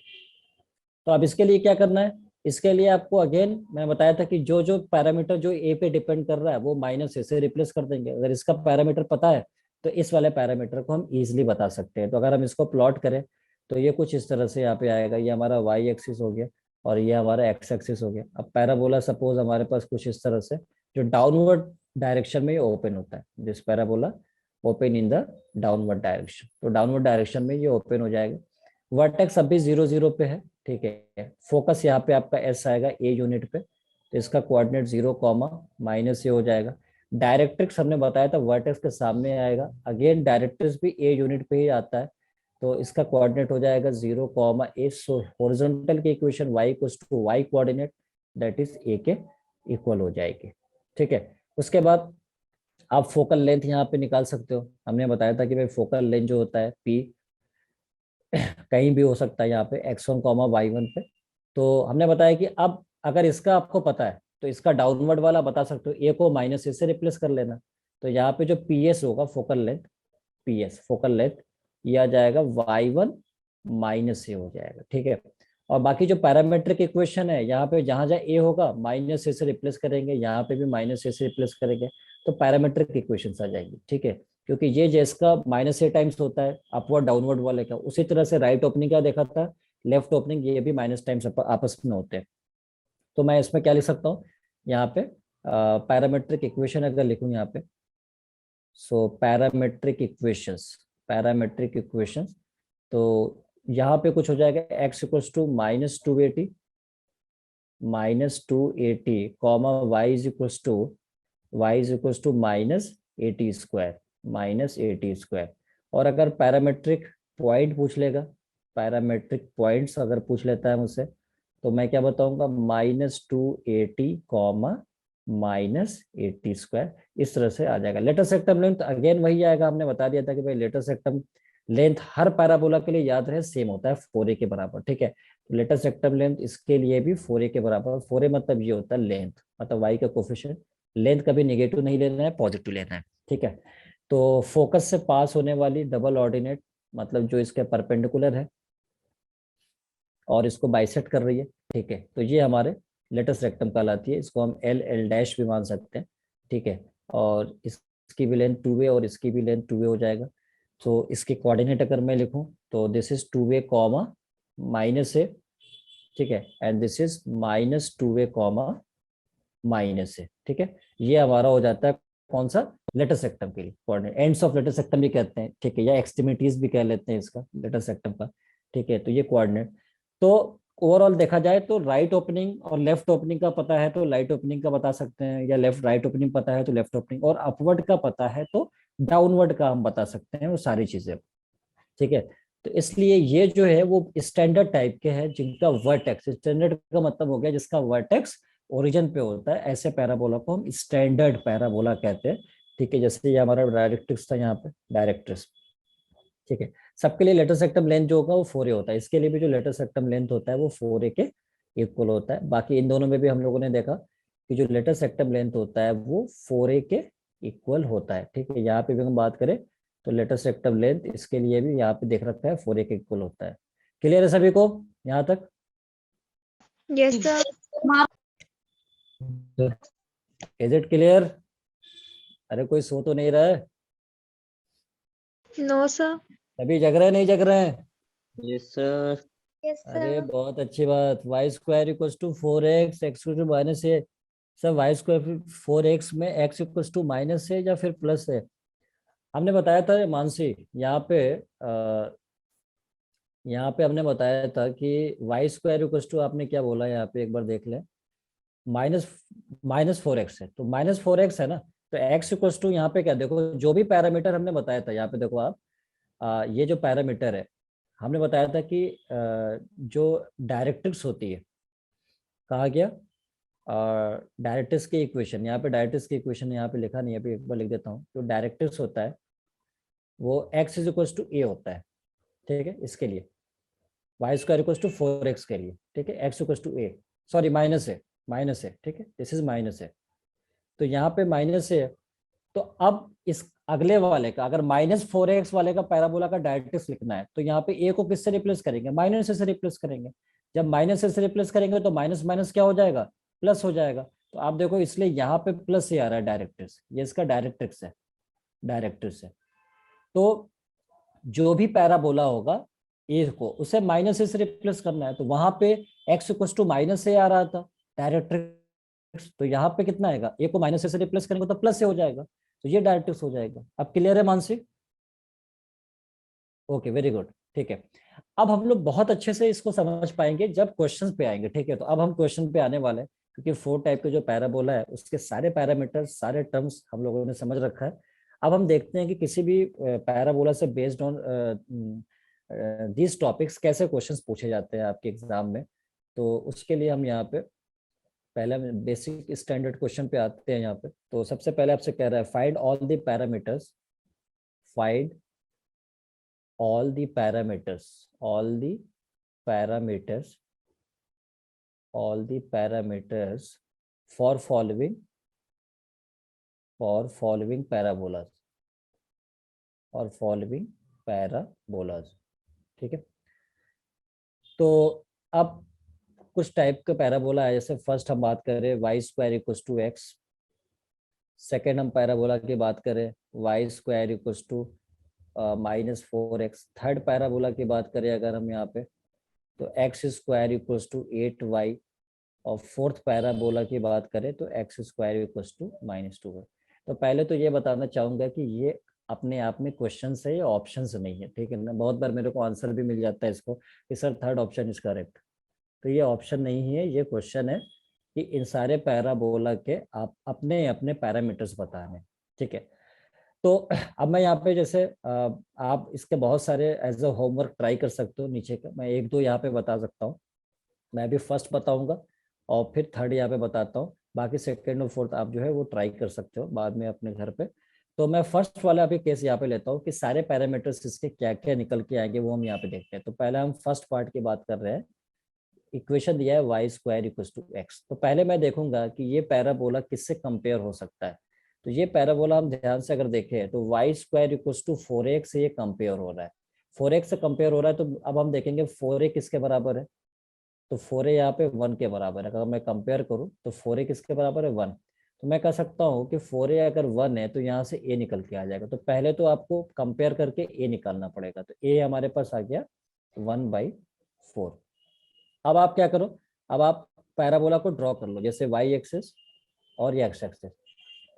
तो अब इसके लिए क्या करना है, इसके लिए आपको अगेन मैंने बताया था कि जो जो पैरामीटर जो ए पे डिपेंड कर रहा है वो -a से रिप्लेस कर देंगे। अगर इसका पैरामीटर पता है तो इस वाले पैरामीटर को हम इजीली बता सकते हैं। तो अगर हम इसको प्लॉट करें तो ये कुछ इस तरह से यहाँ पे आएगा, ये हमारा वाई एक्सिस हो गया और ये हमारा एक्स एक्सिस हो गया। अब पैराबोला सपोज हमारे पास कुछ इस तरह से जो डाउनवर्ड डायरेक्शन में ये ओपन होता है, this parabola open in the downward direction, तो डाउनवर्ड डायरेक्शन में ये ओपन हो जाएगा। वर्टेक्स अभी 0 0 पे है, ठीक है। फोकस यहाँ पे आपका एस आएगा ए यूनिट पे, तो इसका कोऑर्डिनेट 0, -a हो जाएगा। डायरेक्ट्रिक्स हमने बताया था वर्टेक्स के सामने आएगा, अगेन डायरेक्ट्रिक्स भी ए यूनिट पे ही आता है, तो इसका कोऑर्डिनेट हो जाएगा 0, a। सो हॉरिजॉन्टल की equation y equals to y coordinate that is a के इक्वल हो जाएगी, ठीक है। उसके बाद आप फोकल लेंथ यहाँ पे निकाल सकते हो। हमने बताया था कि भाई फोकल लेंथ जो होता है p कहीं भी हो सकता है, यहाँ पे x1, y1 पे। तो हमने बताया कि अब अगर इसका आपको पता है तो इसका डाउनवर्ड वाला बता सकते हो, a को -a से रिप्लेस कर लेना। तो यहाँ पे जो PS होगा focal length, PS focal length, ये आ जाएगा y1 -a हो जाएगा, ठीक है। और बाकी जो पैरामेट्रिक इक्वेशन है यहाँ पे जहां जहाँ a होगा -a से रिप्लेस करेंगे, यहाँ पे भी -a से रिप्लेस करेंगे, तो पैरामेट्रिक इक्वेशन आ जाएंगी, ठीक है। क्योंकि ये जिसका -a टाइम्स होता है अपवर्ड डाउनवर्ड वाले का, उसी तरह से राइट ओपनिंग क्या देखा था, लेफ्ट ओपनिंग, ये भी माइनस टाइम्स आपस में होते हैं। तो मैं इसमें क्या लिख सकता हूँ यहाँ पे, पैरामेट्रिक इक्वेशन अगर लिखूँ यहाँ पे, so parametric equations, parametric equations, तो यहाँ पे कुछ हो जाएगा x equals to -280, y is equals to -80², -80²। और अगर पैरामेट्रिक पॉइंट पूछ लेगा, पैरामेट्रिक पॉइंट्स अगर पूछ लेता है मुझसे, तो मैं क्या बताऊंगा, -280 कॉमा -80², इस तरह से आ जाएगा। लेटेस्ट सेक्टम लेंथ अगेन वही आएगा, हमने बता दिया था कि भाई लेटेस्ट सेक्टम लेंथ हर पैराबोला के लिए याद रहे सेम होता है 4a के बराबर, ठीक है। तो लेटेस्ट सेक्टम लेंथ इसके लिए भी 4a के बराबर, 4a मतलब ये होता है लेंथ, मतलब y का कोफिशिएंट। लेंथ कभी नेगेटिव नहीं लेना है, पॉजिटिव लेना है, ठीक है। तो फोकस से पास होने वाली डबल ऑर्डिनेट, मतलब जो इसके परपेंडिकुलर है और इसको बाइसेक्ट कर रही है, ठीक है, तो ये हमारे लेटेस्ट रेक्टम कहलाती है। इसको हम एल एल डैश भी मान सकते हैं, ठीक है। और इसकी भी लेंथ 2a और इसकी भी लेंथ 2a हो जाएगा। तो इसके कोऑर्डिनेट अगर मैं लिखूं तो this is 2a comma -a, ठीक है, and this is -2a comma -a, ठीक है। ये हमारा हो जाता है कौन सा, लेटेस्ट सेक्टम के लिए कोऑर्डिनेट, एंड्स ऑफ लेटेस्ट सेक्टम भी कहते हैं, ठीक है, या एक्सट्रीमिटीज भी कह लेते हैं इसका लेटेस्ट सेक्टम का, ठीक है। तो ये कोऑर्डिनेट, तो ओवरऑल देखा जाए तो राइट ओपनिंग और लेफ्ट ओपनिंग का पता है तो राइट ओपनिंग का बता सकते हैं, या लेफ्ट राइट ओपनिंग पता है तो लेफ्ट ओपनिंग, और अपवर्ड का पता है तो डाउनवर्ड का हम बता सकते हैं, वो सारी चीजें, ठीक है। तो इसलिए ये जो है वो स्टैंडर्ड टाइप के हैं जिनका वर्टेक्स, स्टैंडर्ड का मतलब हो गया जिसका वर्टेक्स ओरिजिन पे होता है, ऐसे पैराबोला को हम स्टैंडर्ड पैराबोला कहते हैं, ठीक है। जैसे ये हमारा डायरेक्ट्रिक्स था यहाँ पे, डायरेक्ट्रिक्स, ठीक है। सबके लिए लेटेस्ट सेक्टम लेंथ जो होगा वो 4a होता है, इसके लिए भी जो लेटेस्ट सेक्टम लेंथ होता है वो 4a के इक्वल होता है। बाकी इन दोनों में भी हम लोगों ने देखा कि जो लेटेस्ट सेक्टम लेंथ होता है वो 4a के इक्वल होता है, ठीक है। यहाँ पे भी हम बात करें तो लेटेस्ट सेक्टम लेंथ इसके लिए भी यहाँ पे देख रखा है 4a के इक्वल होता है। क्लियर है सभी को यहाँ तक? Yes, sir. Is it clear? अरे कोई सो तो नहीं रहा है? No, sir. अभी जग रहे हैं, नहीं जग रहे हैं? Yes sir. Yes, अरे sir. बहुत अच्छी बात। Y square equal to 4x, x to -a। Sir y square 4x में x इक्वल टू -a या फिर प्लस है? हमने बताया था मानसी, यहाँ पे हमने बताया था कि वाई स्क्वायर इक्वल टू, आपने क्या बोला यहाँ पे एक बार देख लें, माइनस -4x है, तो -4x है ना, तो x इक्वल टू यहाँ पे क्या, देखो जो भी पैरामीटर हमने बताया था यहाँ पे देखो आप, ये जो पैरामीटर है हमने बताया था कि जो डायरेक्ट्रिक्स होती है, कहा गया डायरेक्ट्रिक्स की इक्वेशन, यहाँ पे डायरेक्ट्रिक्स की इक्वेशन यहाँ पे लिखा नहीं है, अभी एक बार लिख देता हूँ। जो डायरेक्ट्रिक्स होता है वो x is equal to a होता है, ठीक है, इसके लिए Y square equal to 4x के लिए, ठीक है, x equal to a, sorry minus है, ठीक है, दिस इज माइनस है। तो यहाँ पे माइनस है, तो अब इस अगले वाले का, अगर -4x वाले का पैराबोला का डायरेक्ट्रिक्स लिखना है तो यहाँ पे a को किससे रिप्लेस करेंगे, माइनस से रिप्लेस करेंगे। जब माइनस से रिप्लेस करेंगे तो माइनस माइनस क्या हो जाएगा, प्लस हो जाएगा। तो आप देखो इसलिए यहाँ पे प्लस से आ रहा है डायरेक्ट्रिक्स, ये इसका डायरेक्ट्रिक्स है, डायरेक्ट्रिक्स है। तो जो भी पैराबोला होगा ए को, उसे माइनस से रिप्लेस करना है, तो वहां पे x इक्वल टू माइनस से आ रहा था डायरेक्ट्रिक्स, तो यहाँ पे कितना आएगा, ए को माइनस से रिप्लेस करेंगे तो प्लस से हो जाएगा, तो ये डायरेक्ट्रिक्स हो जाएगा। अब क्लियर है मानसी? ओके, वेरी गुड, ठीक है। अब हम लोग बहुत अच्छे से इसको समझ पाएंगे जब क्वेश्चन पे आएंगे, ठीक है। तो अब हम क्वेश्चन पे आने वाले हैं, क्योंकि 4 टाइप के जो पैराबोला है उसके सारे पैरामीटर, सारे टर्म्स हम लोगों ने समझ रखा है। अब हम देखते हैं कि किसी भी पैराबोला से बेस्ड ऑन दीज टॉपिक्स कैसे क्वेश्चंस पूछे जाते हैं आपके एग्जाम में। तो उसके लिए हम यहाँ पे पहले बेसिक स्टैंडर्ड क्वेश्चन पे आते हैं यहाँ पे। तो सबसे पहले आपसे कह रहा है find all the parameters, find all the parameters, all the parameters, all the parameters for following parabolas, और following parabolas, ठीक है। तो अब कुछ टाइप का पैराबोला है, जैसे फर्स्ट हम बात करें y square equal to x, second हम पैराबोला की बात करें y square equal to -4x, third parabola की बात करें अगर हम यहाँ पे तो x square equals to 8y, और फोर्थ पैराबोला की बात करें तो x square equals to -2y। तो पहले तो ये बताना चाहूंगा कि ये अपने आप में क्वेश्चन है, ये ऑप्शन नहीं है, ठीक है ना। बहुत बार मेरे को आंसर भी मिल जाता है इसको कि sir third option is correct, तो ये ऑप्शन नहीं है, ये क्वेश्चन है कि इन सारे पैराबोला के आप अपने अपने पैरामीटर्स बताने, ठीक है। तो अब मैं यहाँ पे जैसे आप इसके बहुत सारे एज अ होमवर्क ट्राई कर सकते हो नीचे का, मैं एक दो यहाँ पे बता सकता हूँ। मैं भी फर्स्ट बताऊंगा और फिर थर्ड यहाँ पे बताता हूँ, बाकी सेकंड और फोर्थ आप जो है वो ट्राई कर सकते हो बाद में अपने घर पे। तो मैं फर्स्ट वाला अभी केस यहाँ पे लेता हूँ कि सारे पैरामीटर्स इसके क्या क्या निकल के आएंगे वो हम यहाँ पे देखते हैं। तो पहले हम फर्स्ट पार्ट की बात कर रहे हैं। इक्वेशन दिया है y square equal to x. तो पहले मैं देखूंगा कि ये पैराबोला किससे कंपेयर हो सकता है। तो ये पैराबोला हम ध्यान से अगर देखें तो Y square equal to 4x से ये कंपेयर हो रहा है। 4x से कंपेयर हो रहा है, तो अब हम देखेंगे 4a किसके बराबर है। तो 4a यहाँ पे 1 के बराबर है। अगर मैं कंपेयर करूँ तो 4a किसके बराबर है 1। तो मैं कह सकता हूँ कि 4a अगर 1 है तो यहाँ से a निकल के आ जाएगा। तो पहले तो आपको कंपेयर करके a निकालना पड़ेगा। तो a हमारे पास आ गया 1/4। अब आप क्या करो, अब आप पैराबोला को ड्रॉ कर लो, जैसे वाई एक्सिस और ये एक्स एक्सिस।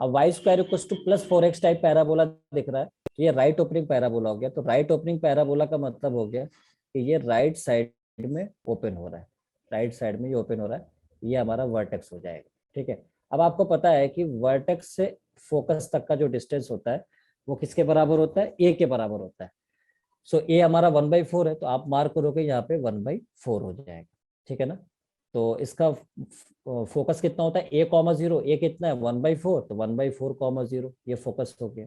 अब y square equals to plus 4x type parabola दिख रहा है, तो ये राइट ओपनिंग पैराबोला हो गया। तो राइट ओपनिंग पैराबोला का मतलब हो गया कि ये राइट साइड में ओपन हो रहा है, राइट साइड में ये ओपन हो रहा है, ये हमारा वर्टेक्स हो जाएगा। ठीक है, अब आपको पता है कि वर्टेक्स से फोकस तक का जो डिस्टेंस होता है वो किसके बराबर होता है, ए के बराबर होता है। सो ए हमारा 1/4 है, तो आप मार्क करोगे यहाँ पे 1/4 हो जाएगा। ठीक है ना। तो इसका फोकस कितना होता है, a,0, ए कितना है 1/4, तो 1/4, 0 ये फोकस हो गया।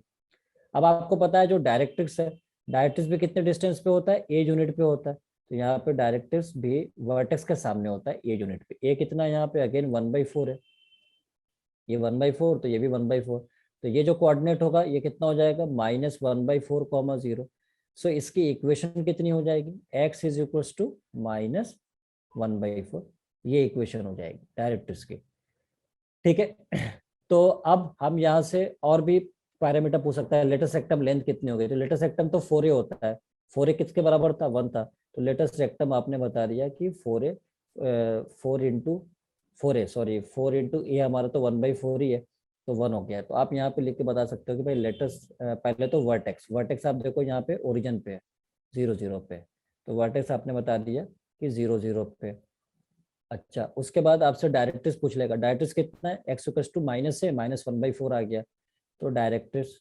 अब आपको पता है जो डायरेक्ट्रिक्स है, डायरेक्ट्रिक्स भी कितने डिस्टेंस पे होता है, ए यूनिट पे होता है। तो यहाँ पे डायरेक्ट्रिक्स भी वर्टेक्स के सामने होता है ए यूनिट पे। ए कितना है यहाँ पे, अगेन 1/4 है, ये 1/4 तो ये भी 1/4। तो ये जो कोऑर्डिनेट होगा ये कितना हो जाएगा, -1/4, 0। सो इसकी इक्वेशन कितनी हो जाएगी, x इज इक्वल टू -1/4। ये इक्वेशन हो जाएगी डायरेक्ट्रिक्स की। ठीक है। तो अब हम यहाँ से और भी पैरामीटर पूछ सकता है, लेटेस्ट रेक्टम लेंथ कितनी हो गई। तो लेटेस्ट रेक्टम तो 4a होता है, 4a किसके बराबर था, 1 था। तो लेटेस्ट रेक्टम आपने बता दिया कि 4a 4 इंटू ए हमारा तो 1/4 ही है, तो 1 हो गया। तो आप यहाँ पे लिख के बता सकते हो कि भाई लेटेस्ट पहले तो वर्टेक्स, वर्टेक्स आप देखो यहाँ पे ओरिजिन पे है 0 0 पे, तो वर्टेक्स आपने बता दिया कि 0 0 पे। अच्छा, उसके बाद आपसे डायरेक्ट्रिक्स पूछ लेगा, डायरेक्ट्रिक्स कितना है, x इक्वल टू माइनस से -1/4 आ गया। तो डायरेक्ट्रिक्स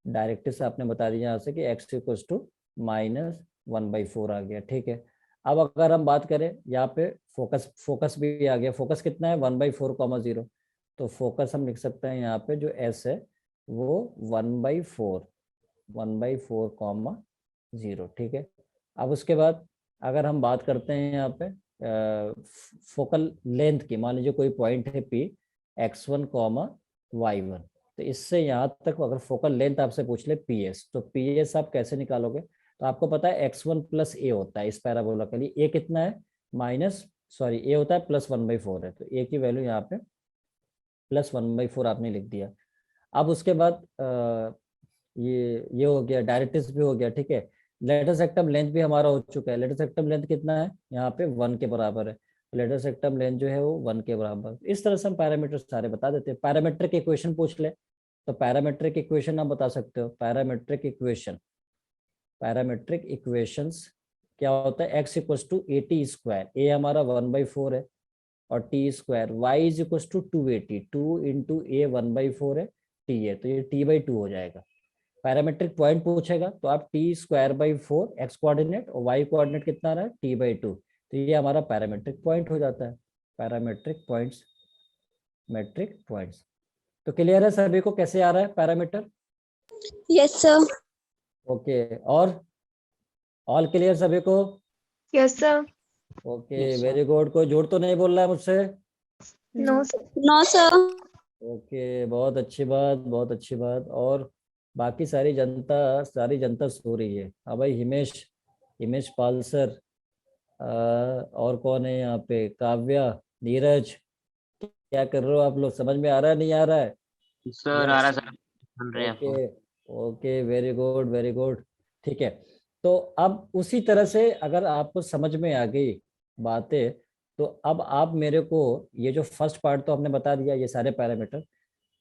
डायरेक्ट्रिक्स आपने बता दिया यहाँ से कि x इक्वल टू -1/4 आ गया। ठीक है, अब अगर हम बात करें यहाँ पे फोकस, फोकस भी आ गया। फोकस कितना है 1/4, 0। तो फोकस हम लिख सकते हैं यहाँ पे जो s है वो 1/4, 0। ठीक है, अब उसके बाद अगर हम बात करते हैं यहाँ पे फोकल लेंथ की, मान लीजिए कोई पॉइंट है P, x1, y1। तो इससे यहाँ तक अगर फोकल लेंथ आपसे पूछ ले PS, तो PS आप कैसे निकालोगे। तो आपको पता है x1 प्लस a होता है इस पैराबोला के लिए। a कितना है a होता है +1/4 है, तो a की वैल्यू यहाँ पे +1/4 आपने लिख दिया। अब उसके बाद ये हो गया, डायरेक्ट्रिक्स भी हो गया। ठीक है, लेटेस्ट रेक्टम लेंथ भी हमारा हो चुका है। लेटेस्ट रेक्टम लेंथ कितना है यहाँ पे 1 के बराबर है, लेटेस्ट रेक्टम लेंथ जो है वो 1 के बराबर। इस तरह से हम पैरामीटर सारे बता देते हैं। पैरामीट्रिक इक्वेशन पूछ ले तो पैरामीट्रिक इक्वेशन आप बता सकते हो। पैरामीट्रिक इक्वेशंस क्या होता है, x इक्वल टू a² ए हमारा 1/4 है, और t², y is equal to 280, 2 into a 1/4 है, t है, तो ये t/2 हो जाएगा। पैरामेट्रिक पॉइंट पूछेगा तो आप t²/4 x कोऑर्डिनेट और y कोऑर्डिनेट कितना रहा है t/2, तो ये हमारा पैरामेट्रिक पॉइंट हो जाता है। Parametric points, metric points. तो क्लियर है सभी को कैसे आ रहा है पैरामीटर। Yes sir. ओके, और ऑल क्लियर सभी को। Yes, sir. Okay, very good. कोई झूठ तो नहीं बोल रहा है मुझसे। No, sir. No sir. Okay, बहुत अच्छी बात, बहुत अच्छी बात। और बाकी सारी जनता सो रही है। हाँ भाई, हिमेश हिमेश पाल सर, और कौन है यहाँ पे, काव्या, नीरज, क्या कर रहे हो आप लोग, समझ में आ रहा है नहीं आ रहा है। सर आ रहा सर, सुन रहे हैं आपको। Okay okay, very good very good. ठीक है, तो अब उसी तरह से अगर आपको समझ में आ गई बातें, तो अब आप मेरे को ये जो फर्स्ट पार्ट तो आपने बता दिया ये सारे पैरामीटर,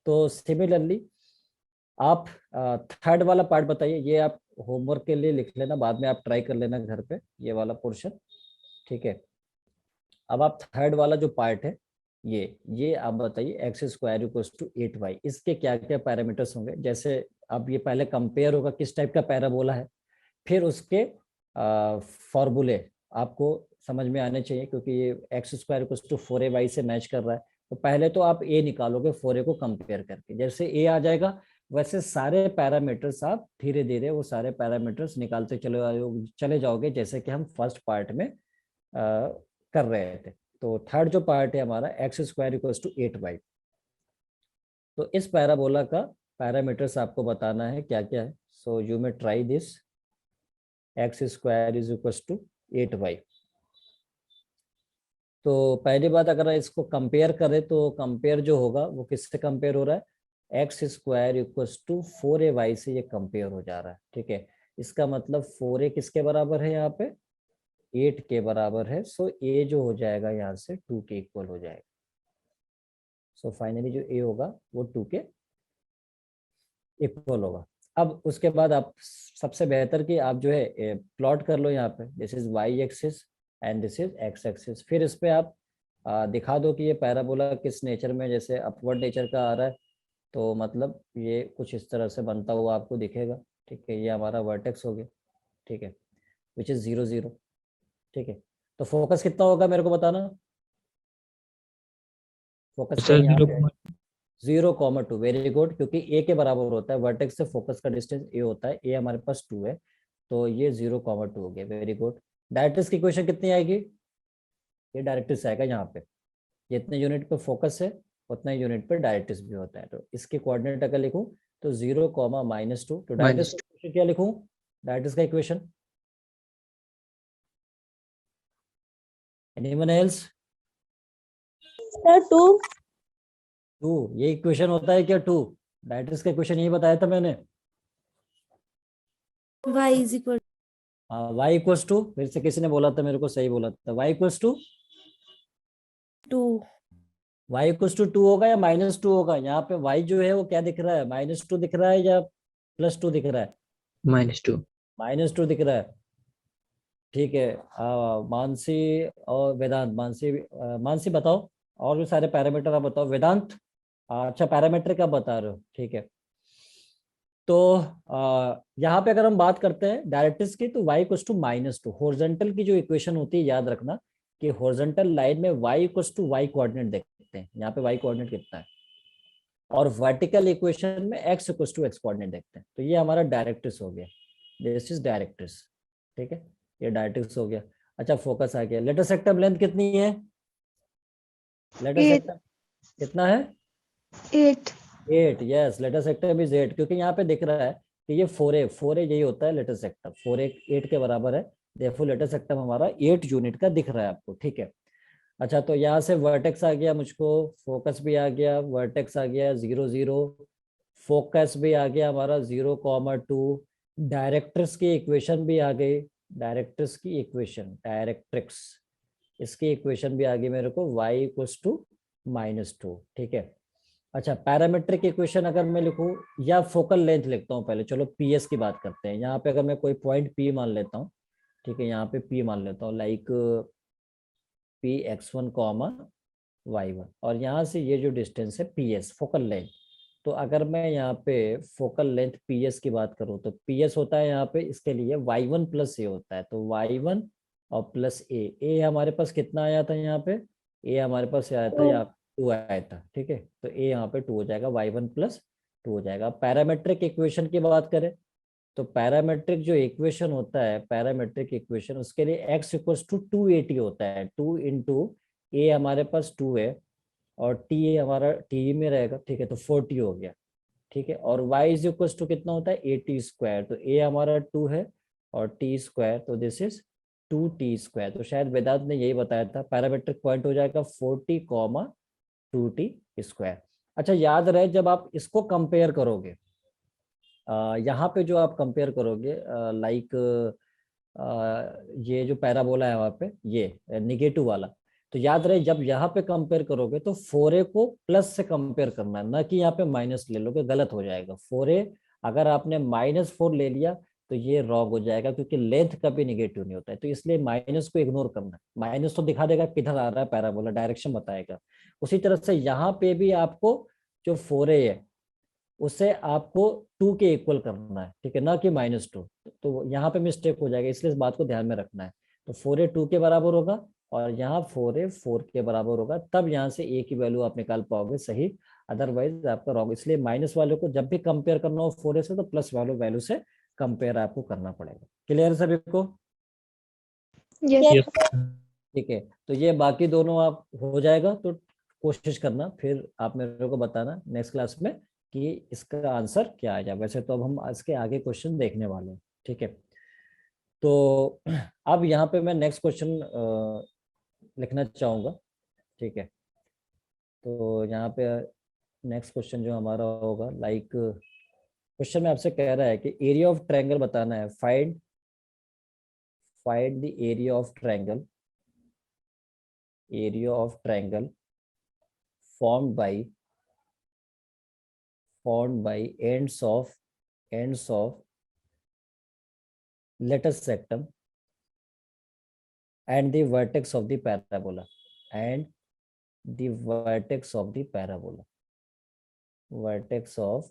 तो सिमिलरली आप थर्ड वाला पार्ट बताइए। ये आप होमवर्क के लिए लिख लेना, बाद में आप ट्राई कर लेना घर पे ये वाला पोर्शन। ठीक है, अब आप थर्ड वाला जो पार्ट है ये आप बताइए, x² इक्वल टू 8y, इसके क्या क्या पैरामीटर्स होंगे। जैसे अब ये पहले कंपेयर होगा किस टाइप का पैराबोला है, फिर उसके फॉर्मूले आपको समझ में आने चाहिए, क्योंकि ये x square equals to 4ay से मैच कर रहा है। तो पहले तो आप ए निकालोगे 4a को कंपेयर करके, जैसे ए आ जाएगा वैसे सारे पैरामीटर्स आप धीरे धीरे वो सारे पैरामीटर्स निकालते चले जाओगे, जैसे कि हम फर्स्ट पार्ट में कर रहे थे। तो थर्ड जो पार्ट है हमारा x square equals to 8y। तो इस पैराबोला का पैरामीटर्स आपको बताना है क्या क्या है। So you may try this, x square is equals to 8y। तो पहली बात अगर इसको कंपेयर करें तो कंपेयर जो होगा वो किससे कंपेयर हो रहा है, x square equals to 4ay से ये कंपेयर हो जा रहा है। ठीक है, इसका मतलब 4a किसके बराबर है, यहाँ पे 8 के बराबर है। सो a जो हो जाएगा यहाँ से 2 के इक्वल हो जाएगा। सो फाइनली जो a होगा वो 2 के इक्वल होगा। अब उसके बाद आप सबसे बेहतर कि आप जो है प्लॉट कर लो यहाँ पे, this is y axis and this is x axis. फिर इस पे आप दिखा दो कि ये पैराबोला किस नेचर में, जैसे अपवर्ड नेचर का आ रहा है तो मतलब ये कुछ इस तरह से बनता हुआ आपको दिखेगा। ठीक है, ये हमारा वर्टेक्स हो गया। ठीक है, विच इज 0 0। ठीक है, तो फोकस कितना होगा मेरे को बताना, फोकस सर यहाँ पे 0,2। वेरी गुड, क्योंकि ए के बराबर होता है वर्टेक्स से फोकस का डिस्टेंस ए होता है, ए हमारे पास 2 है, तो ये 0,2 हो गया। Very good. डायरेक्ट्रिक्स की इक्वेशन कितनी आएगी, ये डायरेक्ट्रिक्स आएगा यहाँ पे, जितने यूनिट पे फोकस है उतना यूनिट पे डायरेक्ट्रिक्स भी होता है। तो इसके कोऑर्डिनेट अगर लिखूं तो 0,-2। तो डायरेक्ट्रिक्स का इक्वेशन क्या लिखूं, डायरेक्ट्रिक्स का इक्वेशन, एनीवन एल्स? सर 2। 2, ये इक्वेशन होता है क्या 2? डायरेक्ट्रिक्स का इक्वेशन यही बताया था मैंने। y is equal y equals to, फिर से किसी ने बोला था मेरे को, सही बोला था, y equals to 2। y equals to 2 होगा या -2 होगा? यहाँ पे y जो है वो क्या दिख रहा है, -2 दिख रहा है या +2 दिख रहा है? -2। -2 दिख रहा है। ठीक है, मानसी और वेदांत, मानसी बताओ, और भी सारे पैरामीटर आप बताओ। वेदांत अच्छा पैरामीटर का बता रहे हो, ठीक है। तो यहाँ पे अगर हम बात करते हैं डायरेक्ट्रिक्स की, तो y इक्वल्स टू -2। हॉरिजॉन्टल की जो इक्वेशन होती है याद रखना कि हॉरिजॉन्टल लाइन में y equals to y coordinate देखते हैं, यहाँ पे y कोऑर्डिनेट कितना है, और वर्टिकल इक्वेशन में x equals to x coordinate देखते हैं। तो ये हमारा डायरेक्ट्रिक्स हो गया, दिस इज डायरेक्ट्रिक्स। ठीक है, ये डायरेक्ट्रिक्स हो गया। अच्छा फोकस आ गया। लेटर सेक्टम लेंथ कितनी है, लेटर 8 सेक्टम कितना है, 8 8। यस, लेटर सेक्टम इज 8, क्योंकि यहाँ पे दिख रहा है कि ये 4a यही होता है लेटर सेक्टम, 4a 8 के बराबर है, देखो लेटर सेक्टम हमारा 8 यूनिट का दिख रहा है आपको। ठीक है, अच्छा तो यहाँ से वर्टेक्स आ गया मुझको, फोकस भी आ गया, वर्टेक्स आ गया 0 0, फोकस भी आ गया हमारा 0,2, डायरेक्ट्रिक्स की इक्वेशन भी आ गई, डायरेक्ट्रिक्स की इक्वेशन, डायरेक्ट्रिक्स इसकी इक्वेशन भी आ गई मेरे को, y इक्वल्स टू -2। ठीक है, अच्छा पैरामीट्रिक इक्वेशन अगर मैं लिखूं या फोकल लेंथ लिखता हूं पहले, चलो पीएस की बात करते हैं। यहाँ पे अगर मैं कोई पॉइंट पी मान लेता हूँ, ठीक है, यहाँ पे पी मान लेता हूँ, लाइक पी x1, y1, और यहाँ से ये जो डिस्टेंस है पीएस फोकल लेंथ। तो अगर मैं यहाँ पे फोकल लेंथ पीएस की बात करूँ तो पीएस होता है यहाँ पे इसके लिए y1 + a होता है, तो y1 और प्लस ए हमारे पास कितना आया था यहाँ पे, ए हमारे पास आया था यहाँ 2 आया था। ठीक है, तो ए यहाँ पे 2 हो जाएगा, y1 + 2 हो जाएगा। पैरामेट्रिक इक्वेशन की बात करें तो पैरामेट्रिक जो इक्वेशन होता है, पैरामेट्रिक इक्वेशन उसके लिए x इक्वल्स टू 280 होता है, 2 × a हमारे पास 2 है और t हमारा t में रहेगा। ठीक है, तो 40 हो गया। ठीक है, और y इज इक्वल्स टू कितना होता है, 80²। तो a हमारा 2 है और t², तो दिस इज 2t²। तो शायद वेदांत ने यही बताया था, पैरामेट्रिक पॉइंट हो जाएगा 40, 2t²। अच्छा याद रहे जब आप इसको कंपेयर करोगे, यहाँ पे जो आप कंपेयर करोगे लाइक ये जो पैराबोला है वहाँ पे ये निगेटिव वाला, तो याद रहे जब यहाँ पे कंपेयर करोगे तो 4a को प्लस से कंपेयर करना है, ना कि यहाँ पे माइनस ले लोगे, गलत हो जाएगा। 4a अगर आपने -4 ले लिया तो ये रॉन्ग हो जाएगा, क्योंकि लेंथ कभी निगेटिव नहीं होता है, तो इसलिए माइनस को इग्नोर करना है। माइनस तो दिखा देगा किधर आ रहा है पैराबोला, डायरेक्शन बताएगा। उसी तरह से यहाँ पे भी आपको जो 4a है उसे आपको 2 के इक्वल करना है, ठीक है, ना कि -2। तो यहाँ पे मिस्टेक हो जाएगा, इसलिए इस बात को ध्यान में रखना है। तो 4a 2 के बराबर होगा और यहाँ 4a 4 के बराबर होगा, तब यहाँ से a की वैल्यू आप निकाल पाओगे सही, अदरवाइज आपका रॉन्ग। इसलिए माइनस वाले को जब भी कंपेयर करना हो 4a से, तो प्लस वाले वैल्यू से कंपेयर आपको करना पड़ेगा। क्लियर है सभी को? यस ठीक है, तो ये बाकी दोनों आप हो जाएगा, तो कोशिश करना, फिर आप मेरे को बताना नेक्स्ट क्लास में कि इसका आंसर क्या आएगा। वैसे तो अब हम इसके आगे क्वेश्चन देखने वाले हैं, ठीक है। तो अब यहाँ पे मैं नेक्स्ट क्वेश्चन लिखना चाहूँगा, ठीक है। तो यहाँ पे नेक्स्ट क्वेश्चन जो हमारा होगा, लाइक क्वेश्चन में आपसे कह रहा है कि एरिया ऑफ ट्रायंगल बताना है। Find the area of triangle formed by ends of lattice rectum and the vertex of the parabola vertex of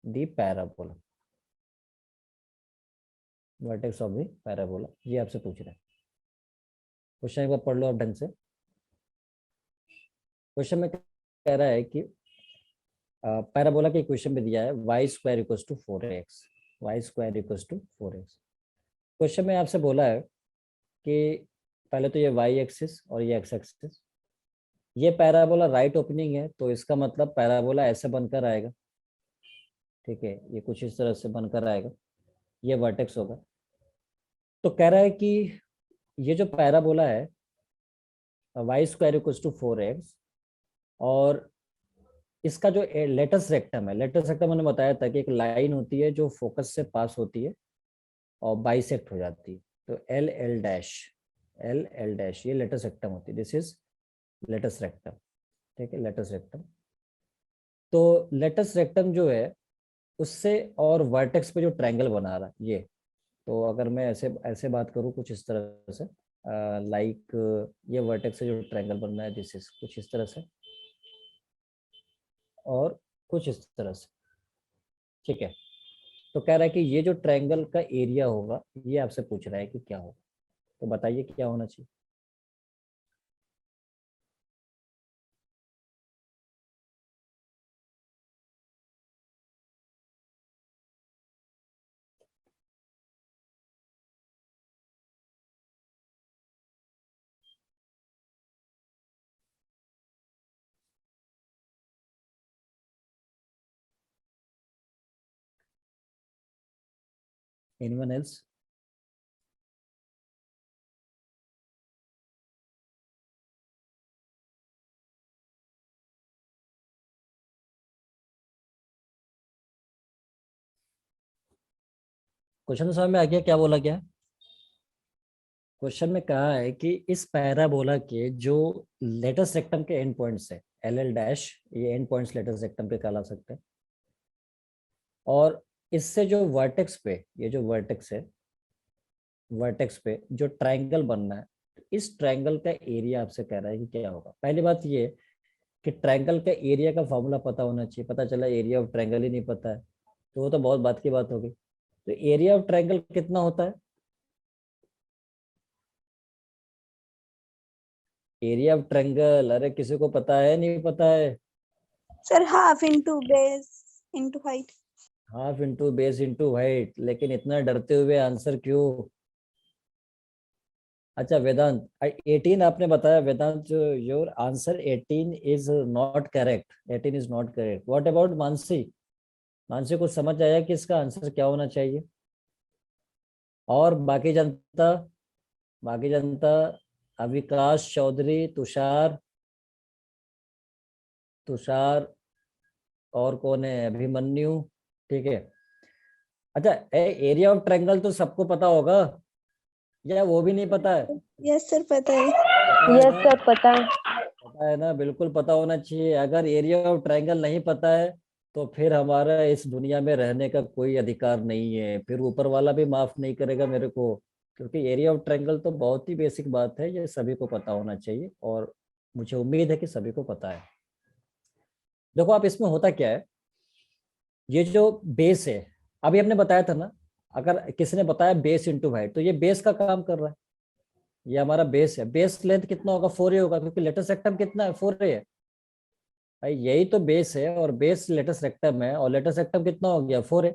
the parabola। ये आपसे पूछ रहा है। क्वेश्चन एक बार पढ़ लो आप ढंग से। क्वेश्चन में कह रहा है कि पैराबोला के इक्वेशन में दिया है y² = 4x, क्वेश्चन में आपसे बोला है कि पहले तो ये y एक्सिस और ये x एक्सिस, ये पैराबोला राइट ओपनिंग है, तो इसका मतलब पैराबोला ऐसे बनकर आएगा, ठीक है, ये कुछ इस तरह से बनकर आएगा, ये वर्टेक्स होगा। तो कह रहा है कि ये जो पैराबोला है y² = 4x, और इसका जो लेटस रेक्टम है, लेटस रेक्टम मैंने बताया था कि एक लाइन होती है जो फोकस से पास होती है और बाइसेक्ट हो जाती है, तो एल डैश ये लेटस रेक्टम होती है। दिस इज लेटस रेक्टम, ठीक है, लेटस रेक्टम। तो लेटस रेक्टम जो है उससे और वर्टेक्स पे जो ट्रायंगल बना रहा है ये, तो अगर मैं ऐसे बात करूँ कुछ इस तरह से, लाइक ये वर्टेक्स से जो ट्रायंगल बन रहा है, दिस इज कुछ इस तरह से और कुछ इस तरह से, ठीक है। तो कह रहा है कि ये जो ट्रायंगल का एरिया होगा, ये आपसे पूछ रहा है कि क्या होगा। तो बताइए क्या होना चाहिए। Anyone else? क्वेश्चन समझ में आ गया क्या बोला गया? क्वेश्चन में कहा है कि इस पैराबोला के जो लेटस रेक्टम के एंड पॉइंट्स है, एल डैश, ये एंड पॉइंट्स लेटस रेक्टम के कहला सकते हैं, और इससे जो वर्टेक्स पे, ये जो वर्टेक्स है, वर्टेक्स पे जो ट्रायंगल बनना है, इस ट्रायंगल का एरिया आपसे कह रहा है कि क्या होगा। पहली बात ये कि ट्रायंगल का एरिया का फॉर्मूला पता होना चाहिए। पता चला एरिया ऑफ ट्रायंगल ही नहीं पता है, तो वो तो बहुत बात की बात होगी। तो एरिया ऑफ ट्रायंगल कितना होता है? एरिया ऑफ ट्रायंगल, अरे किसी को पता है नहीं पता है? Sir, half into base into height. Half into base into height. लेकिन इतना डरते हुए आंसर क्यों? अच्छा वेदांत, 18 आपने बताया। Vedant, your answer 18 is not correct, 18 is not correct. What about Mansi? Mansi को समझ आया कि इसका आंसर क्या होना चाहिए? और बाकी जनता, अविकाश चौधरी, तुषार और कौन है, अभिमन्यु, ठीक है। अच्छा, एरिया ऑफ ट्रायंगल तो सबको पता होगा या वो भी नहीं पता है? Yes, sir, पता है। यस सर पता है। पता है ना, बिल्कुल पता होना चाहिए। अगर एरिया ऑफ ट्रायंगल नहीं पता है तो फिर हमारा इस दुनिया में रहने का कोई अधिकार नहीं है, फिर ऊपर वाला भी माफ नहीं करेगा मेरे को, क्योंकि एरिया ऑफ ट्रायंगल तो बहुत ही बेसिक बात है, ये सभी को पता होना चाहिए और मुझे उम्मीद है कि सभी को पता है। देखो आप, इसमें होता क्या है ये जो बेस है, अभी हमने बताया था ना, अगर किसी ने बताया बेस इंटू हाइट, तो ये बेस का काम कर रहा है। ये हमारा बेस है। बेस लेंथ कितना होगा? 4a होगा, क्योंकि लेटेस्ट रेक्टम कितना है? 4a है भाई, यही तो बेस है, और बेस लेटेस्ट रेक्टम है, और लेटेस्ट रेक्टम कितना हो गया? 4a।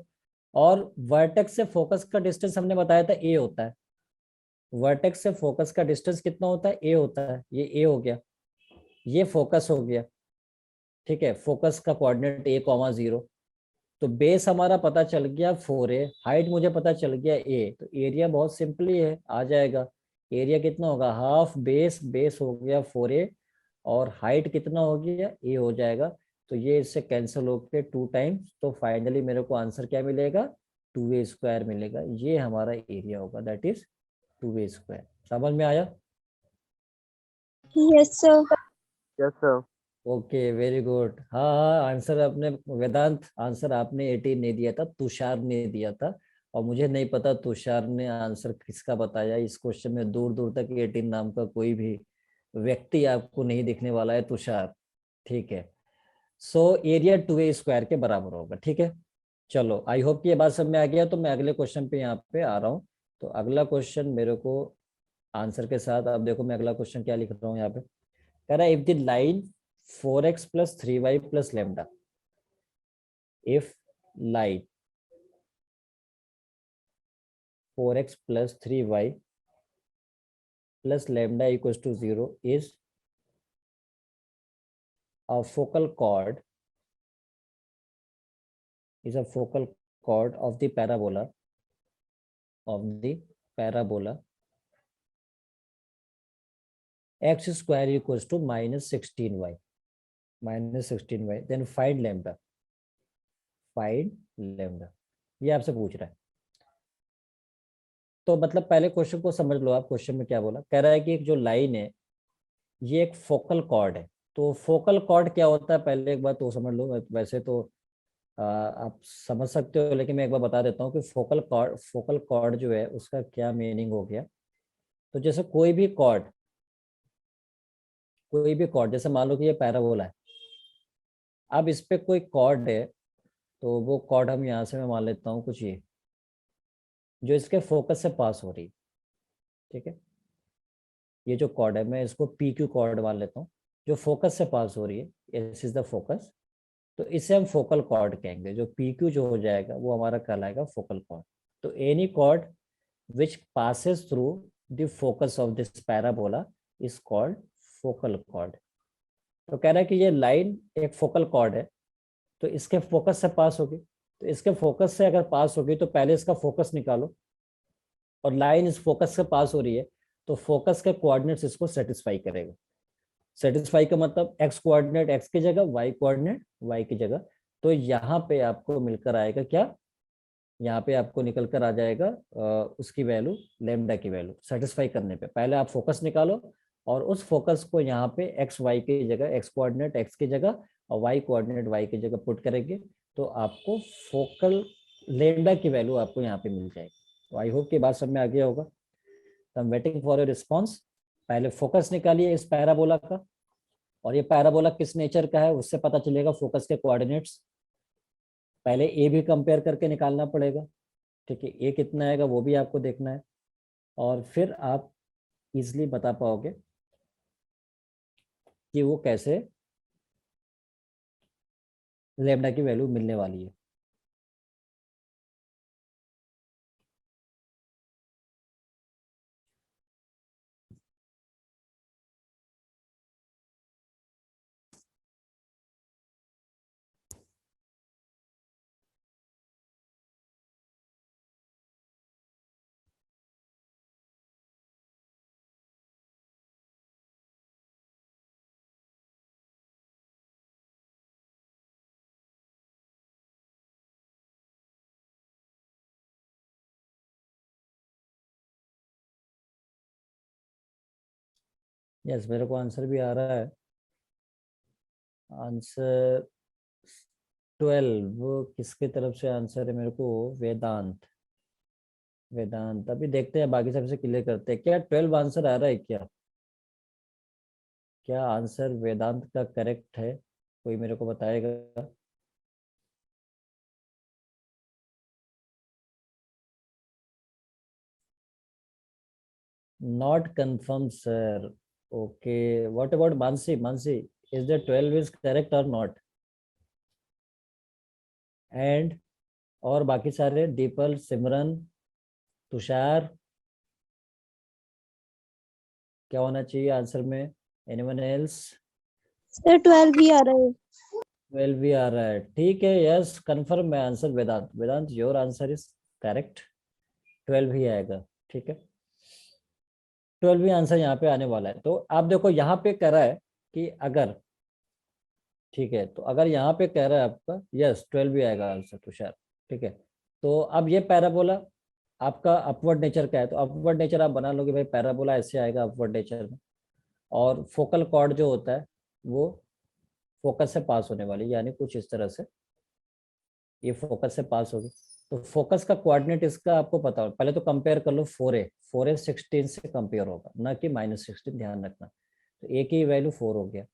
और वर्टेक्स से फोकस का डिस्टेंस हमने बताया था a होता है। वर्टेक्स से फोकस का डिस्टेंस कितना होता है? a होता है। ये a हो गया, ये फोकस हो गया, ठीक है। फोकस का कोऑर्डिनेट a,0। तो बेस हमारा पता चल गया 4a, हाइट मुझे पता चल गया a, तो एरिया बहुत सिंपली है, आ जाएगा। एरिया कितना होगा? हाफ बेस, बेस हो गया 4a, और हाइट कितना हो गया? a हो जाएगा। तो ये इससे कैंसिल होके 2 टाइम्स, तो फाइनली मेरे को आंसर क्या मिलेगा? 2a² मिलेगा। ये हमारा एरिया होगा, दैट इज 2a²। समझ में आया? Yes, sir. Yes, sir. Okay, very good. हाँ हाँ, आंसर आपने, वेदांत, आंसर आपने 18 नहीं दिया था, तुषार ने दिया था। और मुझे नहीं पता तुषार ने आंसर किसका बताया। इस क्वेश्चन में दूर दूर तक 18 नाम का कोई भी व्यक्ति आपको नहीं दिखने वाला है, तुषार। ठीक है। सो एरिया 2a² के बराबर होगा, ठीक है। चलो, आई होप कि ये बात सब में आ गया। तो मैं अगले क्वेश्चन पे यहाँ पे आ रहा हूँ। तो अगला क्वेश्चन मेरे को आंसर के साथ, अब देखो मैं अगला क्वेश्चन क्या लिख रहा हूँ यहाँ पे। कह रहा है, if the line 4x plus 3y plus lambda, if line 4x plus 3y plus lambda equals to 0 is a focal chord, is a focal chord of the parabola, of the parabola x square equals to -16y, -16y, then find lambda, find lambda। ये आपसे पूछ रहा है। तो मतलब पहले question को समझ लो आप। क्वेश्चन में क्या बोला? कह रहा है कि एक जो लाइन है, ये एक फोकल कॉर्ड है। तो फोकल कॉर्ड क्या होता है, पहले एक बात तो समझ लो। वैसे तो आप समझ सकते हो, लेकिन मैं एक बार बता देता हूँ कि फोकल कॉर्ड जो है उसका क्या मीनिंग हो गया। तो जैसे कोई भी कॉर्ड, जैसे मान लो कि ये पैराबोला है। अब इस पे कोई कॉर्ड है, तो वो कॉर्ड हम यहाँ से मैं मान लेता हूँ कुछ ये, जो इसके फोकस से पास हो रही है, ठीक है। ये जो कॉर्ड है, मैं इसको PQ कॉर्ड मान लेता हूँ, जो फोकस से पास हो रही है। This is the focus. तो इसे हम फोकल कॉर्ड कहेंगे। जो PQ जो हो जाएगा वो हमारा कहलाएगा फोकल कॉर्ड। तो any chord which passes through the focus of this parabola is called focal chord। तो कह रहा है कि ये लाइन एक फोकल कॉर्ड है, तो इसके फोकस से पास होगी। तो इसके फोकस से अगर पास होगी तो पहले इसका फोकस निकालो, और लाइन इस फोकस से पास हो रही है, तो फोकस के कोऑर्डिनेट्स इसको सेटिस्फाई करेगा। सेटिस्फाई का मतलब एक्स कोऑर्डिनेट एक्स की जगह, वाई कोऑर्डिनेट वाई की जगह। तो यहाँ पे आपको मिलकर आएगा क्या? यहाँ पे आपको निकल कर आ जाएगा उसकी वैल्यू, लेमडा की वैल्यू सेटिस्फाई करने पे। पहले आप फोकस निकालो, और उस फोकस को यहाँ पे एक्स वाई की जगह, एक्स कोऑर्डिनेट एक्स की जगह और वाई कोऑर्डिनेट वाई की जगह पुट करेंगे, तो आपको फोकल लेमडा की वैल्यू आपको यहाँ पे मिल जाएगी। तो आई होप कि बात सब में आ गया होगा। तो I am waiting for your response. पहले फोकस निकालिए इस पैराबोला का, और ये पैराबोला किस नेचर का है उससे पता चलेगा फोकस के कोऑर्डिनेट्स। पहले ए भी कंपेयर करके निकालना पड़ेगा, ठीक है। ए कितना आएगा वो भी आपको देखना है, और फिर आप इजिली बता पाओगे कि वो कैसे लेमडा की वैल्यू मिलने वाली है। यस, मेरे को आंसर भी आ रहा है। आंसर 12 वो किसके तरफ से आंसर है मेरे को? वेदांत। वेदांत, अभी देखते हैं, बाकी सबसे क्लियर करते हैं। क्या 12 आंसर आ रहा है क्या? क्या आंसर वेदांत का करेक्ट है? कोई मेरे को बताएगा? Not confirmed, sir. Okay. What about Mansi? Mansi, is the 12 is correct or not? And और बाकी सारे दीपल, सिमरन, तुषार, क्या होना चाहिए आंसर में? Anyone else? सर 12 भी आ रहा है। 12 भी आ रहा है, ठीक है। यस, कंफर्म मैं answer Vedant. Vedant, your answer is correct, 12 ही आएगा, ठीक है। 12 भी आंसर यहाँ पे आने वाला है। तो आप देखो यहाँ पे कह रहा है कि अगर, ठीक है, तो अगर यहाँ पे कह रहा है आपका यस 12 भी आएगा आंसर तुषार, ठीक है। तो अब ये पैराबोला आपका अपवर्ड नेचर का है, तो अपवर्ड नेचर आप बना लोगे भाई, पैराबोला ऐसे आएगा अपवर्ड नेचर में। और फोकल कॉर्ड जो होता है वो फोकस से पास होने वाली, यानी कुछ इस तरह से ये फोकस से पास होगी। तो फोकस का कोऑर्डिनेट इसका आपको पता हो, पहले तो कंपेयर कर लो 4a 16 से कंपेयर होगा, ना कि -16, ध्यान रखना। तो a की वैल्यू 4 हो गया।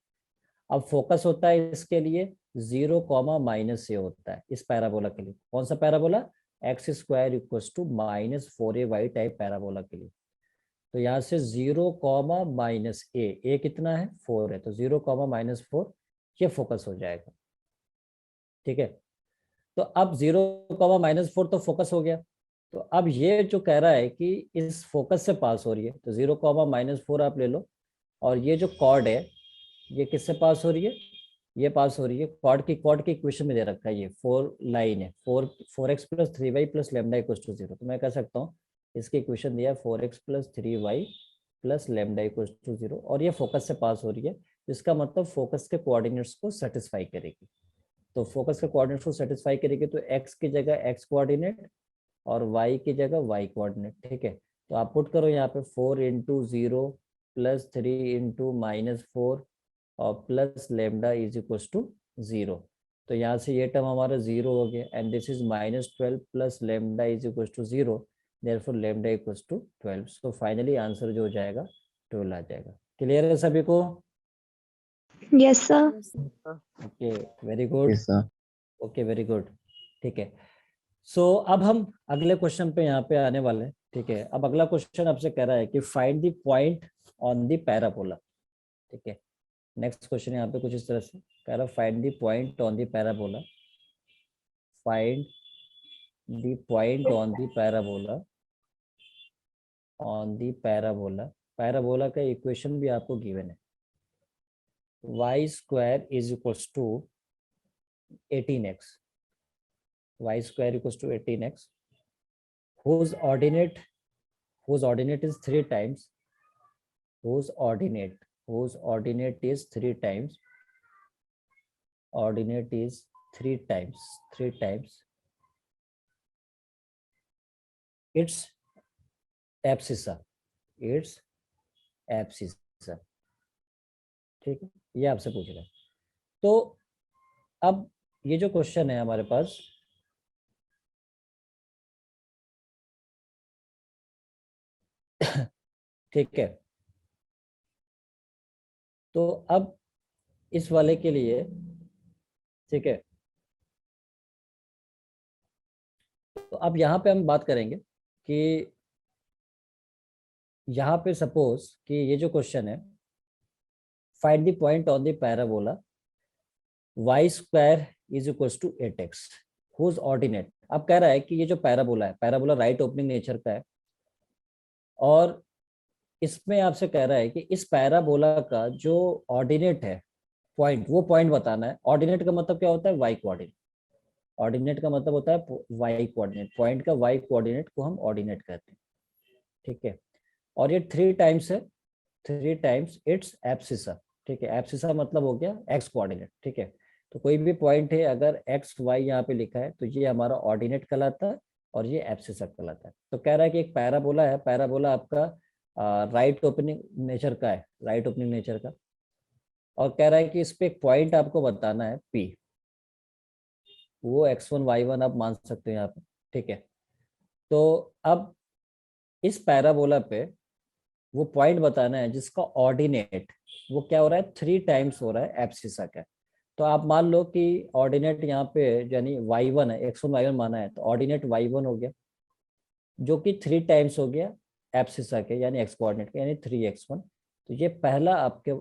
अब फोकस होता है इसके लिए 0, -a होता है इस पैराबोला के लिए। कौन सा parabola? x² = -4ay type parabola के लिए। तो यहाँ से 0, -a कितना है? 4 है, तो 0, -4 ये फोकस हो जाएगा, ठीक है। तो अब 0, -4 तो फोकस हो गया। तो अब ये जो कह रहा है कि इस फोकस से पास हो रही है, तो 0, -4 आप ले लो। और ये जो कॉर्ड है ये किससे पास हो रही है? ये पास हो रही है कॉर्ड की इक्वेशन में दे रखा है, ये 4 लाइन है, 4x + 3y + λ = 0। तो मैं कह सकता हूँ इसकी इक्वेशन दिया है 4x + 3y + λ = 0, और ये फोकस से पास हो रही है, इसका मतलब फोकस के कोऑर्डिनेट्स को सेटिस्फाई करेगी। तो फोकस के कोऑर्डिनेट्स को सेटिस्फाई करेगी, तो x की जगह x कोऑर्डिनेट और y की जगह y कोऑर्डिनेट, ठीक है। तो आप पुट करो यहाँ पे 4 × 0 + 3 × -4 और प्लस लैम्डा = 0। तो यहाँ से ये टर्म हमारा 0 हो गया, and this is -12 + lambda = 0, therefore lambda = 12। So finally answer जो हो जाएगा 12 आ जाएगा। क्लियर है सभी को? Yes sir. Okay, very good. Yes, sir. Okay, very good, ठीक है। सो अब हम अगले क्वेश्चन पे यहाँ पे आने वाले हैं, ठीक है। अब अगला क्वेश्चन आपसे कह रहा है कि find the point on the parabola, ठीक है। नेक्स्ट क्वेश्चन यहाँ पे कुछ इस तरह से कह रहा है, find the point on the parabola, find the point on the parabola, on the parabola. Parabola का इक्वेशन भी आपको गिवन है, y² = 18x, y² = 18x, whose ordinate is 3 times, whose ordinate is 3 times, ordinate is 3 times its abscissa, ठीक है। ये आपसे पूछ रहा है। तो अब ये जो क्वेश्चन है हमारे पास, ठीक है। तो अब इस वाले के लिए, ठीक है, तो अब यहाँ पे हम बात करेंगे कि यहाँ पे सपोज कि ये जो क्वेश्चन है, find the point on the parabola y² = 8x, whose ordinate। अब कह रहा है कि ये जो पैराबोला है, पैराबोला राइट ओपनिंग नेचर का है, और इसमें आपसे कह रहा है कि इस पैराबोला का जो ऑर्डिनेट है पॉइंट, वो पॉइंट बताना है। ऑर्डिनेट का मतलब क्या होता है? y coordinate. ऑर्डिनेट का मतलब होता है y कोऑर्डिनेट, पॉइंट का y कोऑर्डिनेट को हम ऑर्डिनेट कहते हैं, ठीक है। और ये 3 टाइम्स है, 3 टाइम्स इट्स एब्सिसा, ठीक है। एब्सिसा मतलब हो गया x कोऑर्डिनेट, ठीक है। तो कोई भी पॉइंट है अगर x y यहाँ पे लिखा है तो ये हमारा ऑर्डिनेट कहलाता है और ये एब्सिसा कहलाता है। तो कह रहा है कि एक पैराबोला है, पैराबोला आपका राइट ओपनिंग नेचर का है, राइट ओपनिंग नेचर का, और कह रहा है कि इस पे एक पॉइंट आपको बताना है P, वो x1 y1 आप मान सकते हो यहाँ पे, ठीक है। तो अब इस पैराबोला पे वो पॉइंट बताना है जिसका ऑर्डिनेट वो क्या हो रहा है? 3 टाइम्स हो रहा है एब्सिसा का। तो आप मान लो कि ऑर्डिनेट यहाँ पे यानी y1 है, x1 y1 माना है, तो ऑर्डिनेट y1 हो गया जो कि 3 टाइम्स हो गया एब्सिसा के यानी एक्स कोऑर्डिनेट के यानी 3x1। तो ये पहला आपके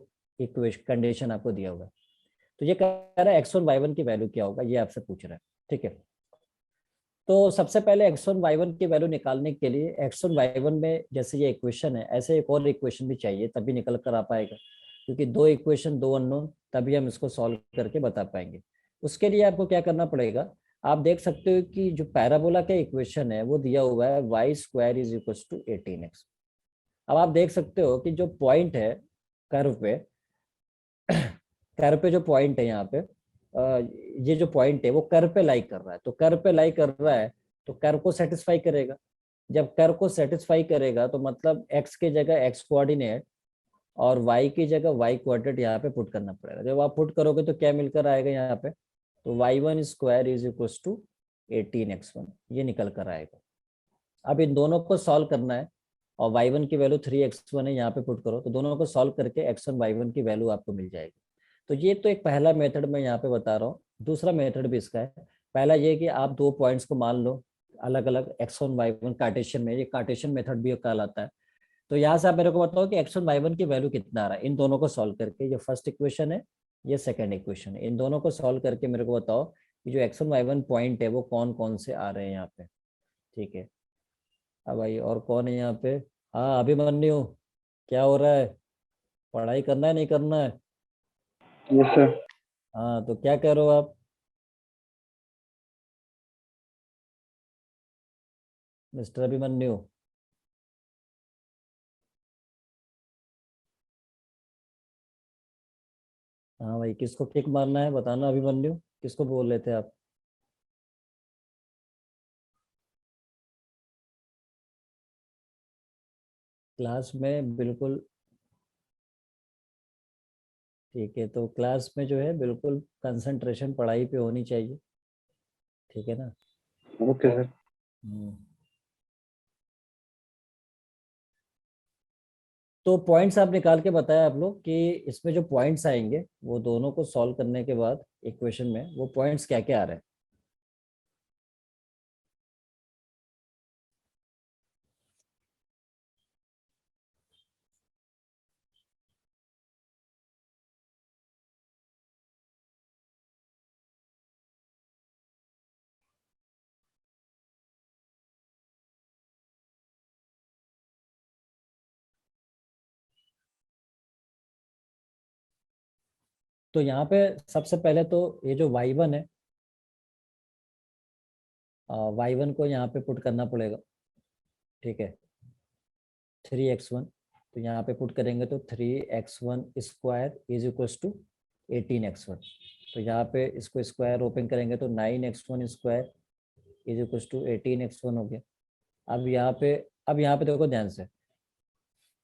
इक्वेशन कंडीशन आपको दिया हुआ है। तो ये कह रहा है x1 y1 की वैल्यू क्या होगा, ये आपसे पूछ रहा है। ठीक है, तो सबसे पहले x1 y1 की वैल्यू निकालने के लिए x1 y1 में जैसे ये इक्वेशन है ऐसे एक और इक्वेशन भी चाहिए, तभी निकल कर आ पाएगा, क्योंकि दो इक्वेशन दो अननोन, तभी हम इसको सॉल्व करके बता पाएंगे। उसके लिए आपको क्या करना पड़ेगा, आप देख सकते हो कि जो पैराबोला का इक्वेशन है वो दिया हुआ है y square is equal to 18x। अब आप देख सकते हो कि जो पॉइंट है कर्व पे, कर्व पे जो पॉइंट है यहाँ पे, ये जो पॉइंट है वो कर्व पे लाई कर रहा है, तो कर्व पे लाई कर रहा है तो कर्व को सेटिस्फाई करेगा। जब कर्व को सेटिस्फाई करेगा तो मतलब x की जगह x कोऑर्डिनेट और y की जगह y कोऑर्डिनेट यहाँ पे पुट करना पड़ेगा। जब आप पुट करोगे तो क्या मिलकर आएगा यहाँ पे, तो y1 square is equal to 18x1, ये निकल कर आएगा। अब इन दोनों को सॉल्व करना है और y1 की वैल्यू 3x1 है, यहाँ पे पुट करो तो दोनों को सॉल्व करके x1 y1 की वैल्यू आपको मिल जाएगी। तो ये तो एक पहला मेथड मैं यहाँ पे बता रहा हूँ। दूसरा मेथड भी इसका है। पहला ये कि आप दो पॉइंट्स को मान लो अलग अलग x1 y1 कार्टेशियन में, ये कार्टेशियन मेथड भी कहलाता है। तो यहाँ से आप मेरे को बताओ कि x1 y1 की वैल्यू कितना आ रहा है, इन दोनों को सॉल्व करके। ये फर्स्ट इक्वेशन है, ये सेकंड इक्वेशन है, इन दोनों को सॉल्व करके मेरे को बताओ कि जो x1 y1 पॉइंट है वो कौन कौन से आ रहे हैं यहाँ पे। ठीक है, अब भाई और कौन है यहाँ पे, हाँ अभिमन्यु, क्या हो रहा है, पढ़ाई करना है नहीं करना है? Yes sir. हाँ तो क्या कह रहे हो आप मिस्टर अभिमन्यु? हाँ भाई, किसको किक मारना है बताना अभिमन्यु, किसको बोल रहे थे आप? क्लास में बिल्कुल ठीक है, तो क्लास में जो है बिल्कुल कंसंट्रेशन पढ़ाई पे होनी चाहिए, ठीक है ना? Okay sir. तो पॉइंट्स आप निकाल के बताया आप लोग कि इसमें जो पॉइंट्स आएंगे वो दोनों को सॉल्व करने के बाद इक्वेशन में वो पॉइंट्स क्या क्या आ रहे हैं। तो यहाँ पे सबसे पहले तो ये जो y1 है, y1 को यहाँ पे पुट करना पड़ेगा। ठीक है, 3x1, तो यहाँ पे पुट करेंगे तो 3x1 square is equal to 18x1। तो यहाँ पे इसको स्क्वायर ओपन करेंगे तो 9x1 square is equal to 18x1 हो गया। अब यहाँ पे देखो ध्यान से,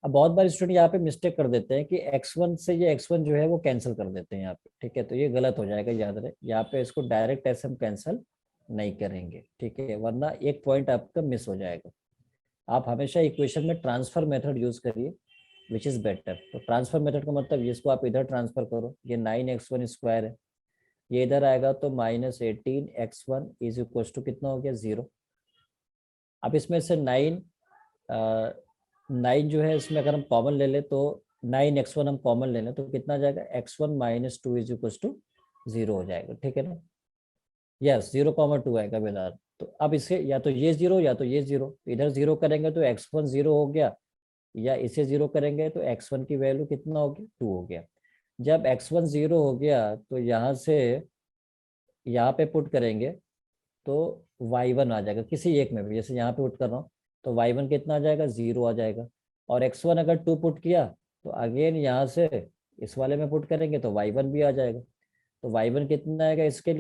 अब बहुत बार स्टूडेंट यहाँ पे मिस्टेक कर देते हैं कि x1 से ये x1 जो है वो कैंसिल कर देते हैं यहाँ पे। ठीक है, तो ये गलत हो जाएगा, याद रहे यहाँ पे इसको डायरेक्ट ऐसे हम कैंसिल नहीं करेंगे, ठीक है, वरना एक पॉइंट आपका मिस हो जाएगा। आप हमेशा इक्वेशन में ट्रांसफर मेथड यूज करिए, विच इज बेटर। तो ट्रांसफर मेथड का मतलब इसको आप इधर ट्रांसफर करो, ये 9x1 स्क्वायर है, ये इधर आएगा तो -18x1 इज इक्वल टू कितना हो गया 0। अब इसमें से 9 जो है इसमें अगर हम कॉमन ले ले तो 9x1 हम कॉमन ले लें तो कितना आ जाएगा, x1 - 2 इज इक्वल टू 0 हो जाएगा, ठीक है ना? यस, 0,2 आएगा बेदार। तो अब इससे या तो ये 0 या तो ये 0, इधर 0 करेंगे तो x1 0 हो गया, या इसे 0 करेंगे तो x1 की वैल्यू कितना हो गया, 2 हो गया। जब x1 0 हो गया तो यहाँ से यहाँ पे पुट करेंगे तो y1 आ जाएगा किसी एक में भी, जैसे यहाँ पे पुट कर रहा हूँ तो y1 कितना आ जाएगा, 0 आ जाएगा। और x1 अगर 2 पुट किया तो अगेन यहाँ से इस वाले में पुट करेंगे तो y1 भी आ जाएगा। तो y1 कितना आएगा इसके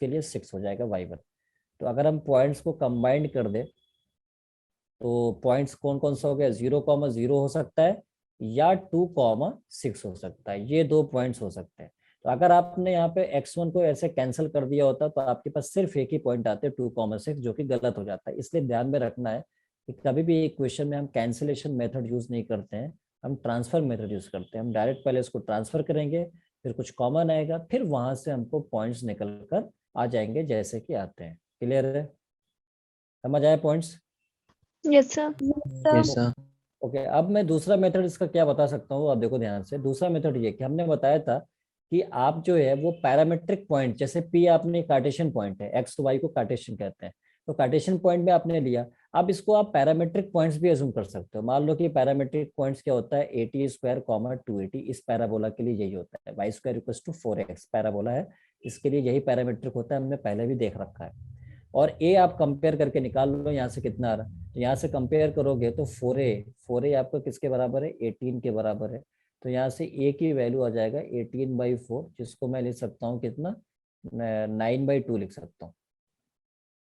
लिए 6 हो जाएगा y1। तो अगर हम पॉइंट्स को कंबाइंड कर दे तो पॉइंट्स कौन कौन सा हो गया, 0,0 हो सकता है या 2,6 हो सकता है, ये दो पॉइंट्स हो सकते हैं। तो अगर आपने यहाँ पे x1 को ऐसे कैंसिल कर दिया होता तो आपके पास सिर्फ एक ही पॉइंट आते 2,6, जो कि गलत हो जाता है। इसलिए ध्यान में रखना है कि कभी भी इक्वेशन में हम कैंसिलेशन मेथड यूज नहीं करते हैं, हम ट्रांसफर मेथड यूज करते हैं। हम डायरेक्ट पहले इसको ट्रांसफर करेंगे, फिर कुछ कॉमन आएगा, फिर वहां से हमको पॉइंट्स निकल कर आ जाएंगे जैसे कि आते हैं। क्लियर है, समझ आए points? Yes, sir. Yes, sir. Okay, अब मैं दूसरा मेथड इसका क्या बता सकता हूँ, आप देखो ध्यान से। दूसरा मेथड ये कि हमने बताया था कि आप जो है वो पैरामेट्रिक पॉइंट, जैसे पी आपने कार्टेशियन पॉइंट है, एक्स तो वाई को कार्टेशियन कहते हैं, तो कार्टेशियन पॉइंट में आपने लिया। अब इसको आप पैरामेट्रिक पॉइंट्स भी अज्यूम कर सकते हो। मान लो कि पैरामेट्रिक पॉइंट्स क्या होता है, 80 स्क्वायर कॉमा 280, इस पैराबोला के लिए यही होता है। Y square equals to 4x parabola है, इसके लिए यही पैरामेट्रिक होता है, हमने पहले भी देख रखा है। और ए आप कंपेयर करके निकाल लो यहाँ से कितना आ रहा है, तो यहाँ से कंपेयर करोगे तो 4a आपका किसके बराबर है, 18 के बराबर है। तो यहाँ से ए की वैल्यू आ जाएगा 18/4, जिसको मैं लिख सकता हूँ कितना, 9/2 लिख सकता हूँ।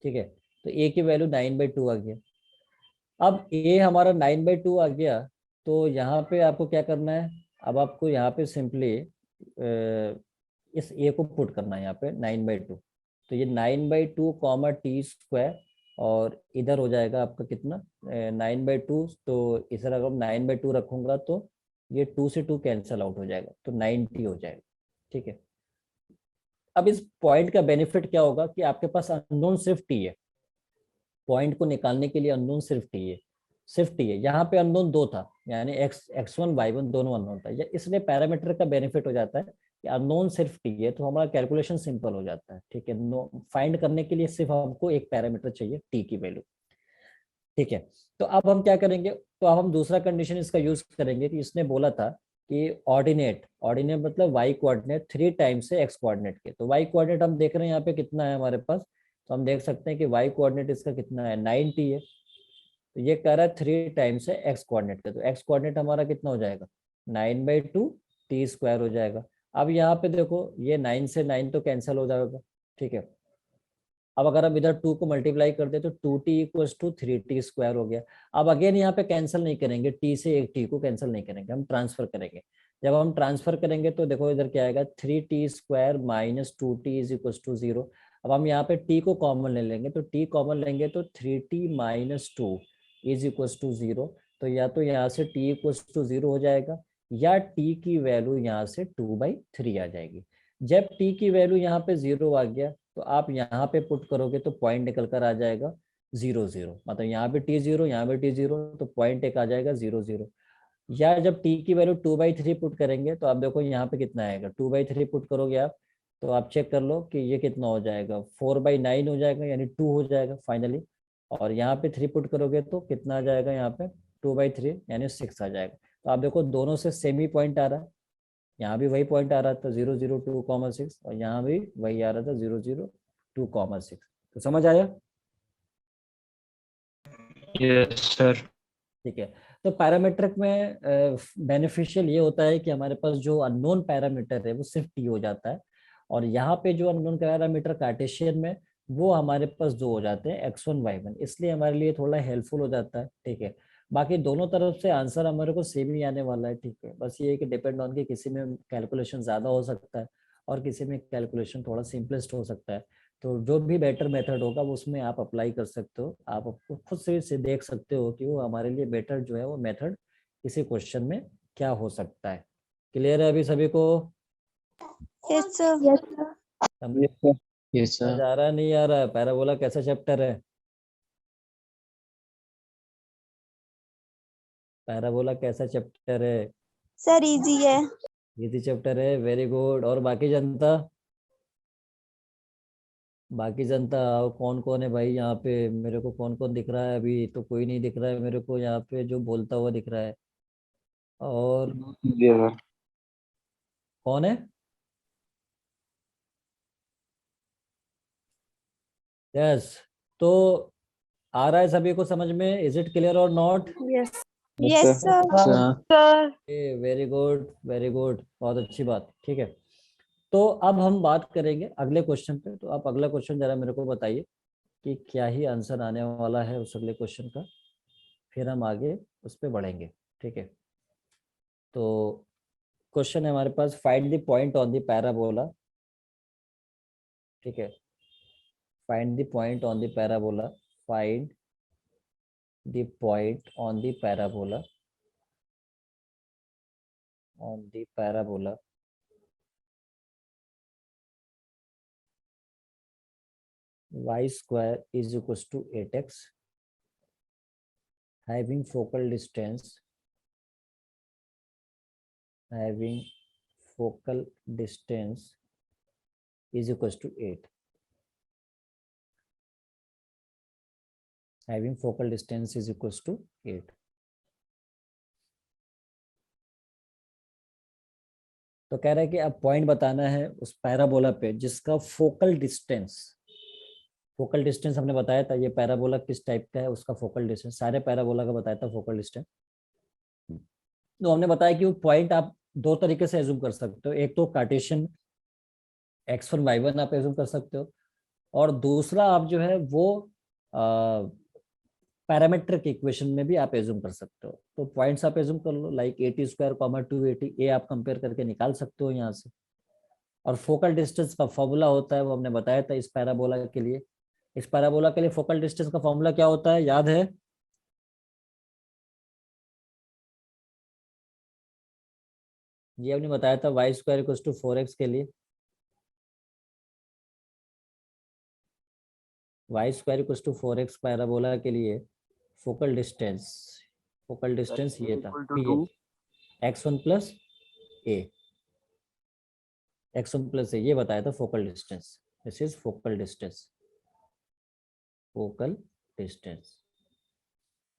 ठीक है, तो ए की वैल्यू 9/2 आ गया। अब ए हमारा 9/2 आ गया, तो यहाँ पे आपको क्या करना है, अब आपको यहाँ पे सिंपली इस ए को पुट करना है यहाँ पे 9/2। तो ये 9/2 कॉमा टी स्क्वायर, और इधर हो जाएगा आपका कितना, 9/2। तो इधर अगर 9/2 रखूंगा तो ये 2 से 2 कैंसिल आउट हो जाएगा, तो 90 हो जाएगा। ठीक है, अब इस पॉइंट का बेनिफिट क्या होगा कि आपके पास अननोन सिर्फ टी है। पॉइंट को निकालने के लिए अननोन सिर्फ टी है, सिर्फ टी है। यहाँ पे अननोन 2 था, यानी x1 y1 दोनों अननोन था, इसलिए पैरामीटर का बेनिफिट हो जाता है कि अननोन सिर्फ टी है, तो हमारा कैलकुलेशन सिंपल हो जाता है। ठीक है, नो फाइंड करने के लिए सिर्फ हमको एक पैरामीटर चाहिए, टी की वैल्यू। ठीक है, तो अब हम क्या करेंगे, तो अब हम दूसरा कंडीशन इसका यूज करेंगे कि इसने बोला था कि ऑर्डिनेट, ऑर्डिनेट मतलब वाई कोऑर्डिनेट 3 टाइम्स है एक्स कोऑर्डिनेट के। तो वाई कोऑर्डिनेट हम देख रहे हैं यहाँ पे कितना है हमारे पास, तो हम देख सकते हैं कि वाई कोऑर्डिनेट इसका कितना है, 90 है। तो ये कह रहा है 3 टाइम्स है एक्स कोऑर्डिनेट का, तो एक्स कोऑर्डिनेट हमारा कितना हो जाएगा, 9/2 टी स्क्वायर हो जाएगा। अब यहाँ पे देखो ये 9 से 9 तो कैंसिल हो जाएगा। ठीक है, अब अगर हम इधर 2 को मल्टीप्लाई कर दे तो 2t equals to 3t square हो गया। अब अगेन यहाँ पे कैंसिल नहीं करेंगे, टी से एक टी को कैंसिल नहीं करेंगे, हम ट्रांसफर करेंगे। जब हम ट्रांसफर करेंगे तो देखो इधर क्या आएगा, 3t square minus 2t is equals to 0। अब हम यहाँ पे t को कॉमन ले लेंगे, तो t कॉमन लेंगे तो 3t minus 2 is equals to 0। तो या तो यहाँ से t इक्वल्स टू 0 हो जाएगा, या t की वैल्यू यहाँ से 2/3 आ जाएगी। जब t की वैल्यू यहाँ पे 0 आ गया, तो आप यहाँ पे पुट करोगे तो पॉइंट निकल कर आ जाएगा 0 0, मतलब यहाँ पे t0 यहाँ पे t0, तो पॉइंट एक आ जाएगा 0 0। या जब t की वैल्यू 2/3 पुट करेंगे, तो आप देखो यहाँ पे कितना आएगा, 2/3 पुट करोगे आप, तो आप चेक कर लो कि ये कितना हो जाएगा, 4/9 हो जाएगा, यानी 2 हो जाएगा फाइनली। और यहाँ पे 3 पुट करोगे तो कितना आ जाएगा, यहाँ पे 2/3 यानी 6 आ जाएगा। तो आप देखो दोनों से सेम ही पॉइंट आ रहा है, यहाँ भी वही पॉइंट आ रहा था 0 0 2, 6, और यहाँ भी वही आ रहा था 0 0 2, 6। तो समझ आया। Yes, sir. ठीक है, तो पैरामीट्रिक में बेनिफिशियल ये होता है कि हमारे पास जो अननोन पैरामीटर है वो सिर्फ टी हो जाता है, और यहाँ पे जो अननोन पैरामीटर कार्टेशियन में वो हमारे पास दो हो जाते हैं, x1 y1, इसलिए हमारे लिए थोड़ा हेल्पफुल हो जाता है। ठीक है, बाकी दोनों तरफ से आंसर हमारे को सेम ही आने वाला है। ठीक है, बस ये है कि डिपेंड ऑन कि किसी में कैलकुलेशन ज्यादा हो सकता है और किसी में कैलकुलेशन थोड़ा सिंपलेस्ट हो सकता है। तो जो भी बेटर मेथड होगा वो उसमें आप अप्लाई कर सकते हो, आप खुद से देख सकते हो कि वो हमारे लिए बेटर जो है वो मेथड किसी क्वेश्चन में क्या हो सकता है। क्लियर है अभी सभी को, yes, sir. Yes, sir. समझ Yes, sir. Yes, sir. आ रहा है, नहीं आ रहा है, पैराबोला कैसा चैप्टर है, पैराबोला कैसा चैप्टर है, Sir, easy है. इजी चैप्टर है, वेरी गुड। और बाकी जनता, बाकी जनता आओ, कौन कौन है भाई यहाँ पे, मेरे को कौन कौन दिख रहा है, अभी तो कोई नहीं दिख रहा है मेरे को यहाँ पे जो बोलता हुआ दिख रहा है। और Yes, sir. कौन है, यस, तो आ रहा है सभी को समझ में, इज इट क्लियर और not. Yes. Yes, sir. Sir. Sir. Very good very good, बहुत अच्छी बात। ठीक है, तो अब हम बात करेंगे अगले क्वेश्चन पे। तो आप अगला क्वेश्चन जरा मेरे को बताइए कि क्या ही आंसर आने वाला है उस अगले क्वेश्चन का, फिर हम आगे उस पर बढ़ेंगे। ठीक है, तो क्वेश्चन है हमारे पास, find the point on the parabola. ठीक है, find the point on the parabola, find the point on the parabola, on the parabola y square is equals to 8x having focal distance is equals to 8. Having focal distance is equals to 8. तो कह रहा है कि अब point बताना है उस parabola पे जिसका फोकल डिस्टेंस हमने बताया था, ये पैराबोला किस टाइप का है, उसका फोकल डिस्टेंस सारे पैराबोला का बताया था फोकल डिस्टेंस। तो हमने बताया कि वो पॉइंट आप दो तरीके से एज्यूम कर सकते हो, एक तो कार्टेशियन x1 y1 आप एज्यूम कर सकते हो, और दूसरा आप जो है वो पैरामेट्रिक इक्वेशन में भी आप एज्यूम कर सकते हो। तो पॉइंट्स आप एज्यूम कर लो, लाइक 80 स्क्वायर 280 ए आप कंपेयर करके निकाल सकते हो यहाँ से। और फोकल डिस्टेंस का फॉर्मूला होता है वो हमने बताया था इस पैराबोला के लिए। इस पैराबोला के लिए फोकल डिस्टेंस का फॉर्मूला क्या होता है, याद है? ये हमने बताया था y square equals to 4x के लिए। y square equals to 4x parabola के लिए फोकल डिस्टेंस ये था x1 प्लस a, ये बताया था focal distance. This is focal distance.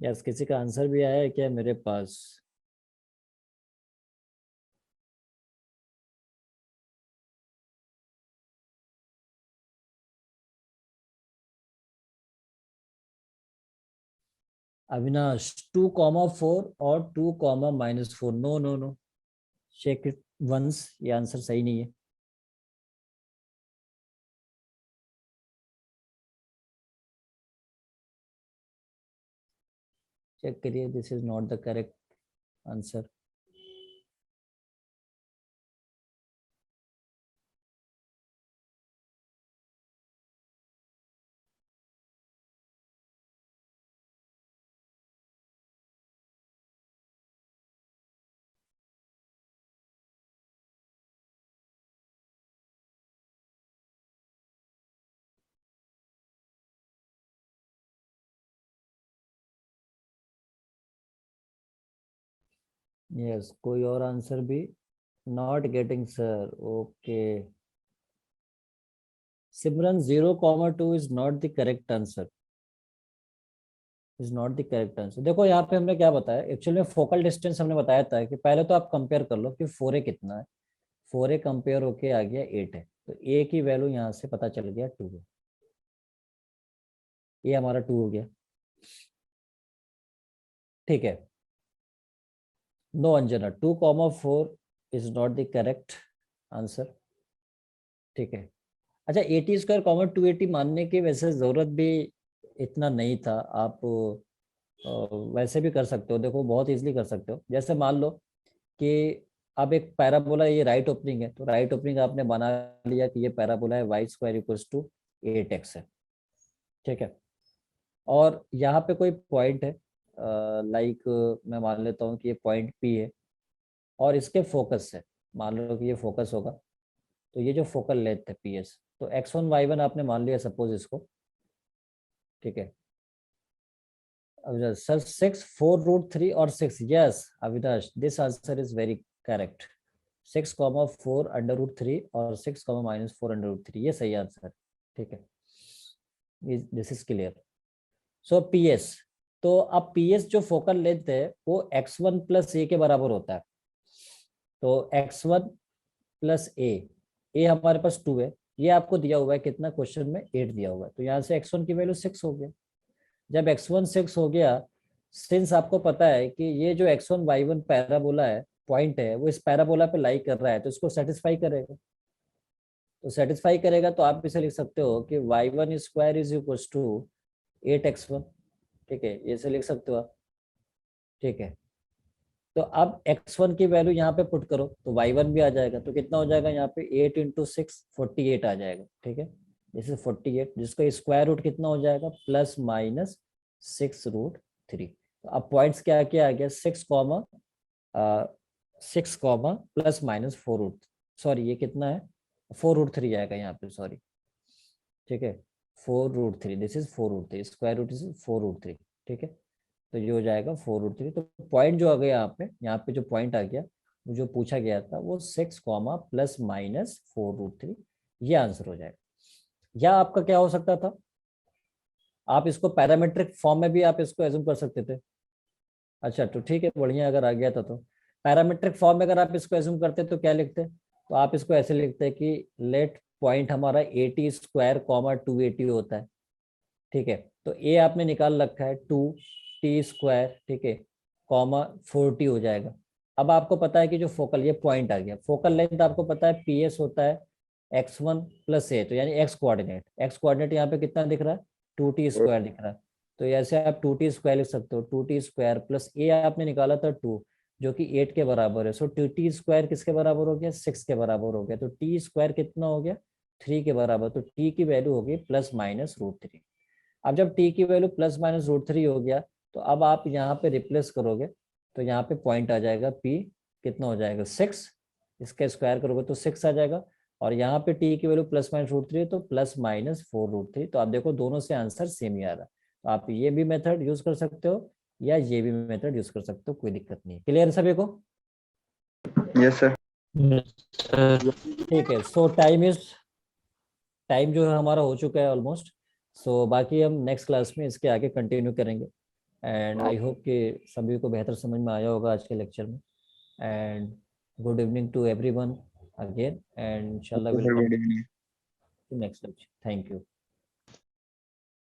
Yes, किसी का आंसर भी आया है क्या मेरे पास? अविनाश 2,4 और 2,-4। नो, चेक इट वंस, ये आंसर सही नहीं है। चेक करिए, this is not the correct answer. Yes, कोई और आंसर भी? Not getting sir, okay. Simran 0,2 is not the correct answer, देखो यहाँ पे हमने क्या बताया, एक्चुअली फोकल डिस्टेंस हमने बताया था कि पहले तो आप कंपेयर कर लो कि 4a कितना है। 4a कंपेयर होके आ गया 8 है, तो a की वैल्यू यहाँ से पता चल गया 2 है। ये हमारा 2 हो गया, ठीक है। No Anjana, 2,4 is not the correct answer, ठीक है। अच्छा, 80 स्क्वायर 280 मानने की वैसे जरूरत भी इतना नहीं था, आप वैसे भी कर सकते हो। देखो बहुत इजीली कर सकते हो। जैसे मान लो कि अब एक पैराबोला, ये राइट ओपनिंग है, तो राइट ओपनिंग आपने बना लिया कि ये पैराबोला है y square equals to 8x है, ठीक है। और यहाँ पे कोई पॉइंट है, लाइक मैं मान लेता हूँ कि ये पॉइंट P है और इसके फोकस है, मान लो कि ये फोकस होगा, तो ये जो फोकल लेंथ है PS, तो x1 y1 आपने मान लिया सपोज इसको, ठीक है। सर 6, 4√3 और 6, yes Avinash, this answer is very correct. 6,4 √3 और 6,-4 √3, ये सही आंसर, ठीक है। This is clear. So PS, तो अब PS जो फोकल लेंथ है वो x1 प्लस a के बराबर होता है। तो x1 प्लस a हमारे पास 2 है, ये आपको दिया हुआ है कितना, क्वेश्चन में 8 दिया हुआ है, तो यहाँ से x1 की वैल्यू 6 हो गया। जब x1 6 हो गया, सिंस आपको पता है कि ये जो x1 y1 पैराबोला है, पॉइंट है, वो इस पैराबोला पे लाई कर रहा है, तो इसको सेटिस्फाई करेगा। तो सेटिस्फाई करेगा तो आप इसे लिख सकते हो कि y1 square is equal to 8x1, ठीक है, ये से लिख सकते हो आप, ठीक है। तो अब x1 की वैल्यू यहाँ पे पुट करो तो y1 भी आ जाएगा, तो कितना हो जाएगा यहाँ पे 8 × 6 48 आ जाएगा, ठीक है। जैसे 48, जिसका स्क्वायर रूट कितना हो जाएगा, +-6√3। तो अब पॉइंट्स क्या क्या आ गया, 6, +-4 सॉरी ये कितना है, 4√3 आएगा यहाँ पे, सॉरी, ठीक है। 4√3, this is 4√3, square root is 4√3, ठीक है। तो ये हो जाएगा 4√3। तो पॉइंट जो आ गया यहाँ पे जो पॉइंट आ गया, वो जो पूछा गया था वो 6 कॉमा प्लस माइनस 4√3, ये आंसर हो जाएगा। या आपका क्या हो सकता था, आप इसको पैरामीट्रिक फॉर्म में भी आप इसको एज्यूम कर सकते थे। अच्छा तो ठीक है, बढ़िया, अगर आ गया था तो पैरामीट्रिक फॉर्म में अगर आप इसको एज्यूम करते तो क्या लिखते, तो आप इसको ऐसे लिखते कि लेट पॉइंट हमारा 80 स्क्वायर कॉमा 280 होता है, ठीक है। तो ए आपने निकाल रखा है 2t स्क्वायर, ठीक है, कॉमा 40 हो जाएगा। अब आपको पता है कि जो फोकल, ये पॉइंट आ गया, फोकल लेंथ आपको पता है PS होता है x1 प्लस a, तो यानी एक्स कोऑर्डिनेट यहाँ पे कितना दिख रहा है, 2t स्क्वायर दिख रहा है। तो ऐसे आप 2t स्क्वायर लिख सकते हो, 2t स्क्वायर प्लस a आपने निकाला था 2, जो कि 8 के बराबर है। सो 2t स्क्वायर किसके बराबर हो गया, 6 के बराबर हो गया। तो t स्क्वायर कितना हो गया, 3 के बराबर। तो t की वैल्यू हो गई प्लस माइनस √3। अब जब t की वैल्यू प्लस माइनस √3 हो गया, तो अब आप यहाँ पे रिप्लेस करोगे, तो यहाँ पे पॉइंट आ जाएगा p कितना हो जाएगा 6, इसका स्क्वायर करोगे तो 6 आ जाएगा। और यहाँ पे t की वैल्यू प्लस माइनस √3 तो प्लस माइनस 4√3। तो आप देखो दोनों से आंसर सेम ही आ रहा है। तो आप ये भी मेथड यूज कर सकते हो या ये भी मेथड यूज कर सकते हो, कोई दिक्कत नहीं है। क्लियर सभी को? Yes sir. ठीक है। सो टाइम जो है हमारा हो चुका है ऑलमोस्ट। सो बाकी हम नेक्स्ट क्लास में इसके आगे कंटिन्यू करेंगे। एंड आई होप कि सभी को बेहतर समझ में आया होगा आज के लेक्चर में। And good evening to everyone again, and इंशाल्लाह will come to next lecture. Thank you.